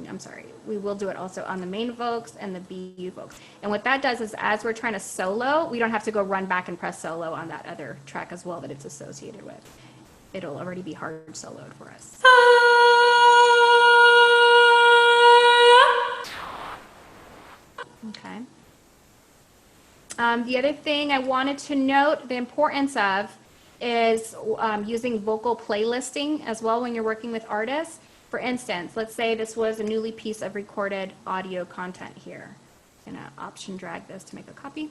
I'm sorry, we will do it also on the main vocals and the BU vocals. And what that does is, as we're trying to solo, we don't have to go run back and press solo on that other track as well that it's associated with. It'll already be hard soloed for us. Okay. The other thing I wanted to note the importance of is using vocal playlisting as well when you're working with artists. For instance, let's say this was a newly piece of recorded audio content here. I'm going to option drag this to make a copy.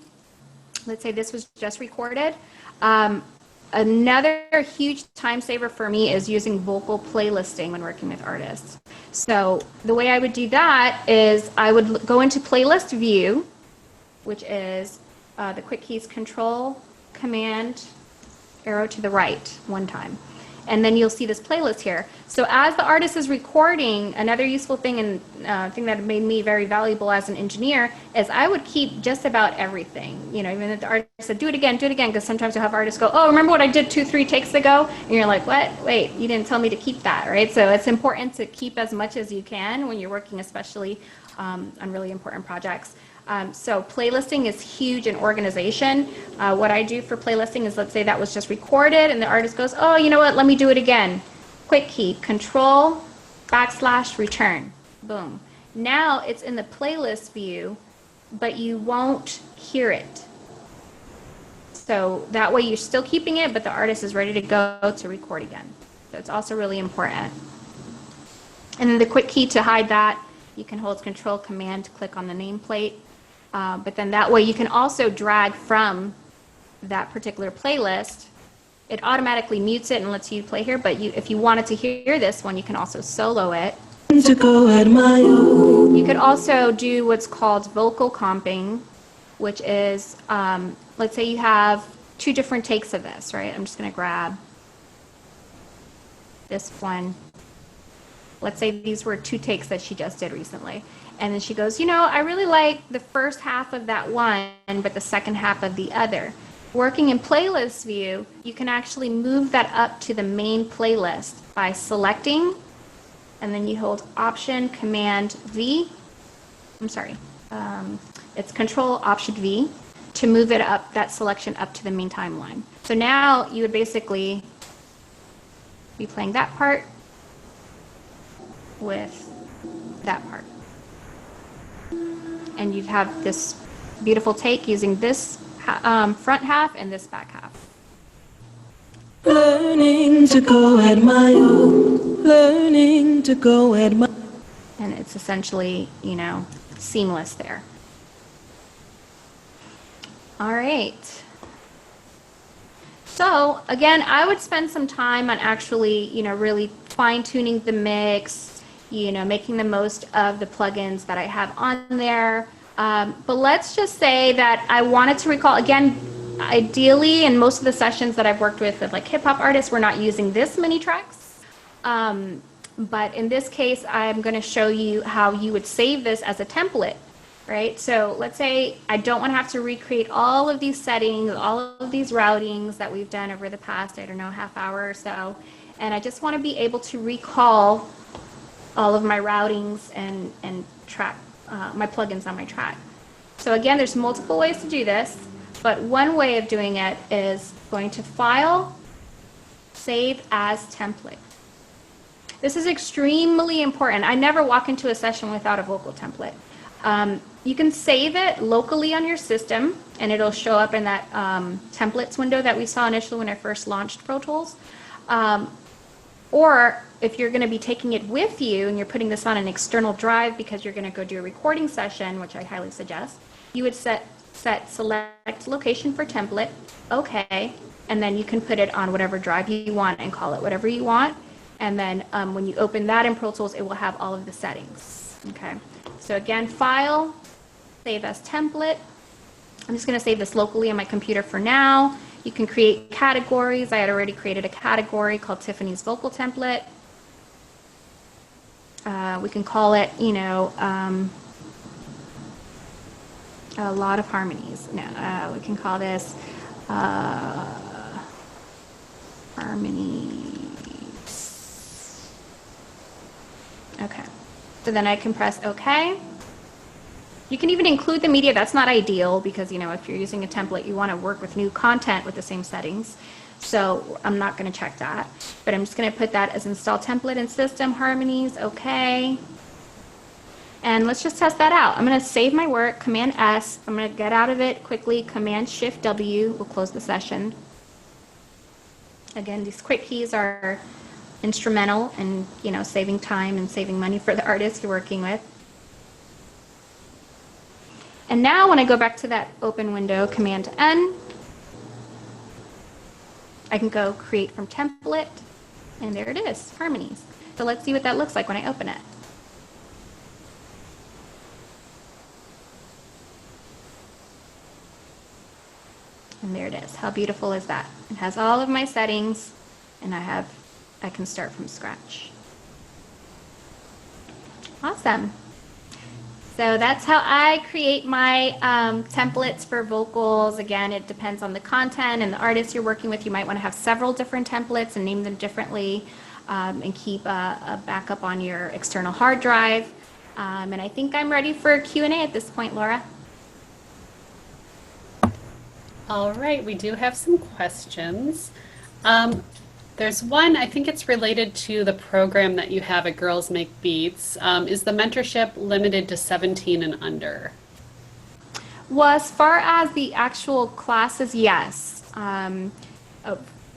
Let's say this was just recorded. Another huge time saver for me is using vocal playlisting when working with artists. So the way I would do that is I would go into playlist view, which is the quick keys Control, Command, arrow to the right one time. And then you'll see this playlist here. So as the artist is recording, another useful thing and thing that made me very valuable as an engineer is I would keep just about everything. You know, even if the artist said, do it again, because sometimes you'll have artists go, oh, remember what I did 2-3 takes ago? And you're like, what? Wait, you didn't tell me to keep that, right? So it's important to keep as much as you can when you're working, especially on really important projects. So playlisting is huge in organization. What I do for playlisting is, let's say that was just recorded and the artist goes, oh, you know what, let me do it again. Quick key, Control, / return, boom. Now it's in the playlist view, but you won't hear it. So that way you're still keeping it, but the artist is ready to go to record again. So it's also really important. And then the quick key to hide that, you can hold Control, Command, click on the nameplate. But then that way you can also drag from that particular playlist. It automatically mutes it and lets you play here, but if you wanted to hear this one, you can also solo it. To go at my own. You could also do what's called vocal comping, which is, let's say you have 2 different takes of this, right? I'm just going to grab this one. Let's say these were 2 takes that she just did recently. And then she goes, you know, I really like the first half of that one, but the second half of the other. Working in playlist view, you can actually move that up to the main playlist by selecting, and then you hold Option, Command, V. I'm sorry. It's Control, Option, V to move it up, that selection up to the main timeline. So now you would basically be playing that part with that part. And you have this beautiful take using this front half and this back half. Learning to go at my own. Learning to go at my. And it's essentially, you know, seamless there. All right. So again, I would spend some time on actually, you know, really fine-tuning the mix, you know, making the most of the plugins that I have on there. But let's just say that I wanted to recall, again, ideally, in most of the sessions that I've worked with like hip-hop artists, we're not using this many tracks. But in this case, I'm going to show you how you would save this as a template right? So let's say I don't want to have to recreate all of these settings, all of these routings that we've done over the past, I don't know, half hour or so. And I just want to be able to recall all of my routings and track my plugins on my track. So again, there's multiple ways to do this, but one way of doing it is going to File, Save as Template. This is extremely important. I never walk into a session without a vocal template. You can save it locally on your system, and it'll show up in that templates window that we saw initially when I first launched Pro Tools. Or if you're going to be taking it with you and you're putting this on an external drive because you're going to go do a recording session, which I highly suggest, you would set select location for template, okay, and then you can put it on whatever drive you want and call it whatever you want. And then when you open that in Pro Tools, it will have all of the settings, okay? So again, File, Save as Template. I'm just going to save this locally on my computer for now. You can create categories. I had already created a category called Tiffany's Vocal Template. We can call it, you know, a lot of harmonies. No, we can call this harmonies. Okay. So then I can press OK. You can even include the media. That's not ideal because, you know, if you're using a template, you want to work with new content with the same settings. So I'm not going to check that. But I'm just going to put that as Install Template in System, Harmonies, OK. And let's just test that out. I'm going to save my work, Command S. I'm going to get out of it quickly, Command Shift W. We'll close the session. Again, these quick keys are instrumental in, you know, saving time and saving money for the artist you're working with. And now when I go back to that open window, Command N, I can go create from template, and there it is, harmonies. So let's see what that looks like when I open it. And there it is. How beautiful is that? It has all of my settings, and I can start from scratch. Awesome. So that's how I create my templates for vocals. Again, it depends on the content and the artist you're working with. You might want to have several different templates and name them differently, and keep a backup on your external hard drive. And I think I'm ready for Q&A at this point, Laura. All right, we do have some questions. There's one, I think it's related to the program that you have at Girls Make Beats. Is the mentorship limited to 17 and under? Well, as far as the actual classes, yes.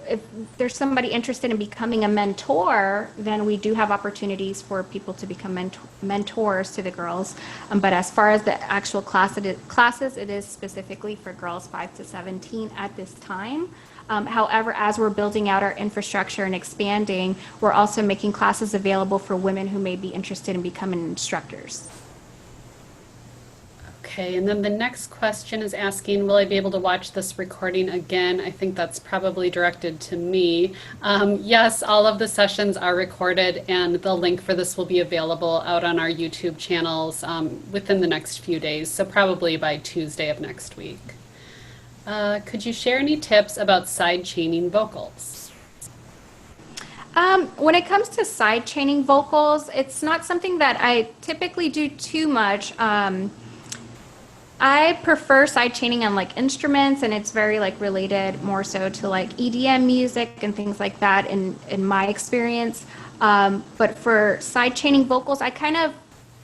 If there's somebody interested in becoming a mentor, then we do have opportunities for people to become mentors to the girls. But as far as the actual classes, it is specifically for girls 5 to 17 at this time. However, as we're building out our infrastructure and expanding, we're also making classes available for women who may be interested in becoming instructors. Okay, and then the next question is asking, will I be able to watch this recording again? I think that's probably directed to me. Yes, all of the sessions are recorded, and the link for this will be available out on our YouTube channels within the next few days, so probably by Tuesday of next week. Could you share any tips about side chaining vocals? When it comes to side chaining vocals, it's not something that I typically do too much. I prefer side chaining on like instruments, and it's very like related more so to like EDM music and things like that in my experience. But for side chaining vocals, I kind of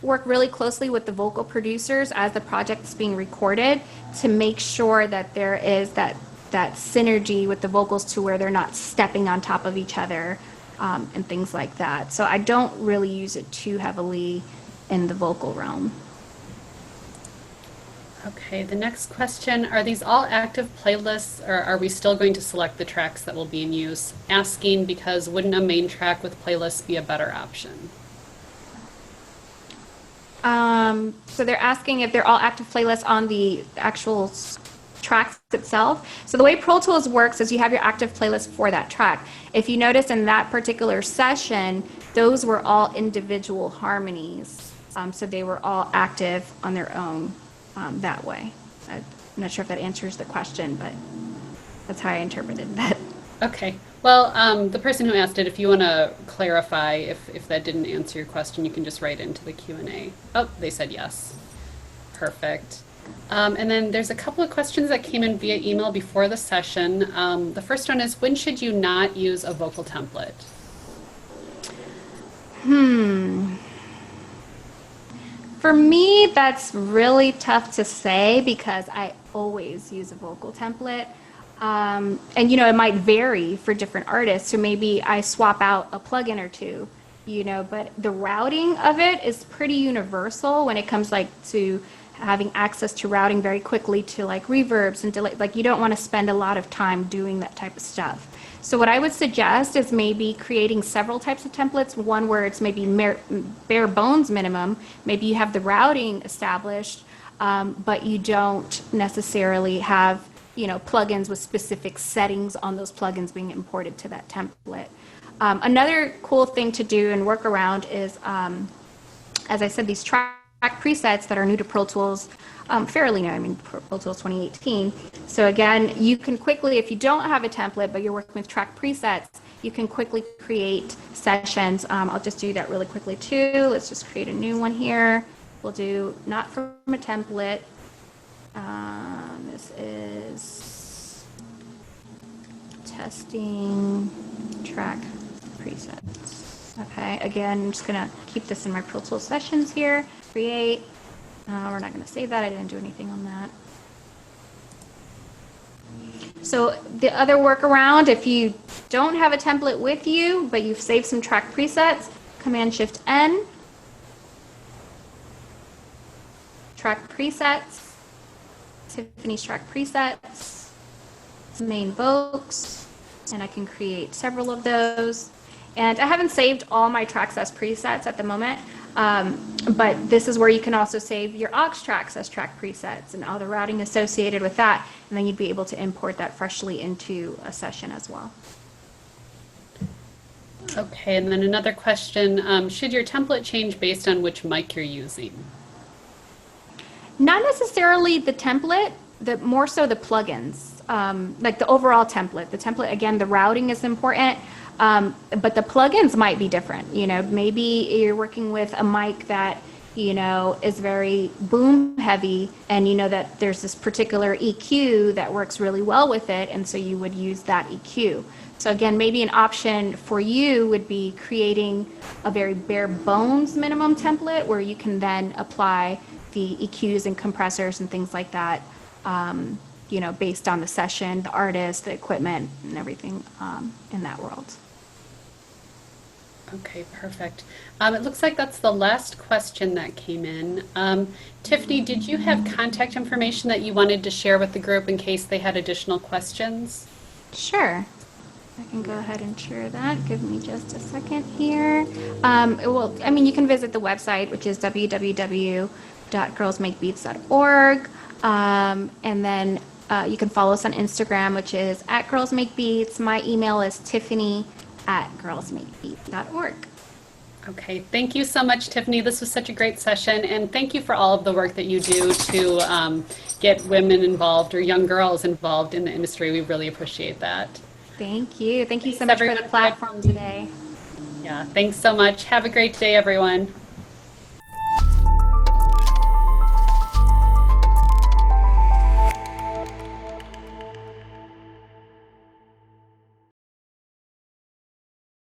work really closely with the vocal producers as the project is being recorded to make sure that there is that synergy with the vocals to where they're not stepping on top of each other and things like that. So I don't really use it too heavily in the vocal realm. Okay, the next question, are these all active playlists, or are we still going to select the tracks that will be in use? Asking because wouldn't a main track with playlists be a better option? So they're asking if they're all active playlists on the actual tracks itself. So the way Pro Tools works is you have your active playlist for that track. If you notice in that particular session, those were all individual harmonies. So they were all active on their own that way. I'm not sure if that answers the question, but that's how I interpreted that. Okay. Well, the person who asked it, if you want to clarify if that didn't answer your question, you can just write into the Q&A. Oh, they said yes. Perfect. And then there's a couple of questions that came in via email before the session. The first one is, when should you not use a vocal template? For me, that's really tough to say because I always use a vocal template. And it might vary for different artists. So maybe I swap out a plugin or two, but the routing of it is pretty universal when it comes to having access to routing very quickly to reverbs and delay. You don't want to spend a lot of time doing that type of stuff. So what I would suggest is maybe creating several types of templates. One where it's maybe bare bones minimum. Maybe you have the routing established, but you don't necessarily have plugins with specific settings on those plugins being imported to that template. Another cool thing to do and work around is, as I said, these track presets that are new to Pro Tools, fairly new, Pro Tools 2018. So again, you can quickly, if you don't have a template, but you're working with track presets, you can quickly create sessions. I'll just do that really quickly too. Let's just create a new one here. We'll do not from a template. This is testing track presets. Okay, again, I'm just gonna keep this in my Pro Tools sessions here. Create. We're not gonna save that. I didn't do anything on that. So the other workaround, if you don't have a template with you, but you've saved some track presets, Command-Shift-N, track presets, Tiffany's track presets, main vocals, and I can create several of those. And I haven't saved all my tracks as presets at the moment, but this is where you can also save your aux tracks as track presets and all the routing associated with that, and then you'd be able to import that freshly into a session as well. Okay, and then another question, should your template change based on which mic you're using? Not necessarily the template, more so the plugins, like the overall template. The template, again, the routing is important, but the plugins might be different. Maybe you're working with a mic that, is very boom heavy, and that there's this particular EQ that works really well with it, and so you would use that EQ. So again, maybe an option for you would be creating a very bare bones minimum template where you can then apply the EQs and compressors and things like that, based on the session, the artist, the equipment, and everything in that world. Okay, perfect. It looks like that's the last question that came in. Tiffany, did you have contact information that you wanted to share with the group in case they had additional questions? Sure. I can go ahead and share that. Give me just a second here. You can visit the website, which is www.girlsmakebeats.org. And then you can follow us on Instagram, which is @girlsmakebeats. My email is tiffany@girlsmakebeats.org. Okay, thank you so much, Tiffany. This was such a great session, and thank you for all of the work that you do to get women involved or young girls involved in the industry. We really appreciate that. Thank you. Thank you so much for the platform today. Yeah, thanks so much. Have a great day, everyone.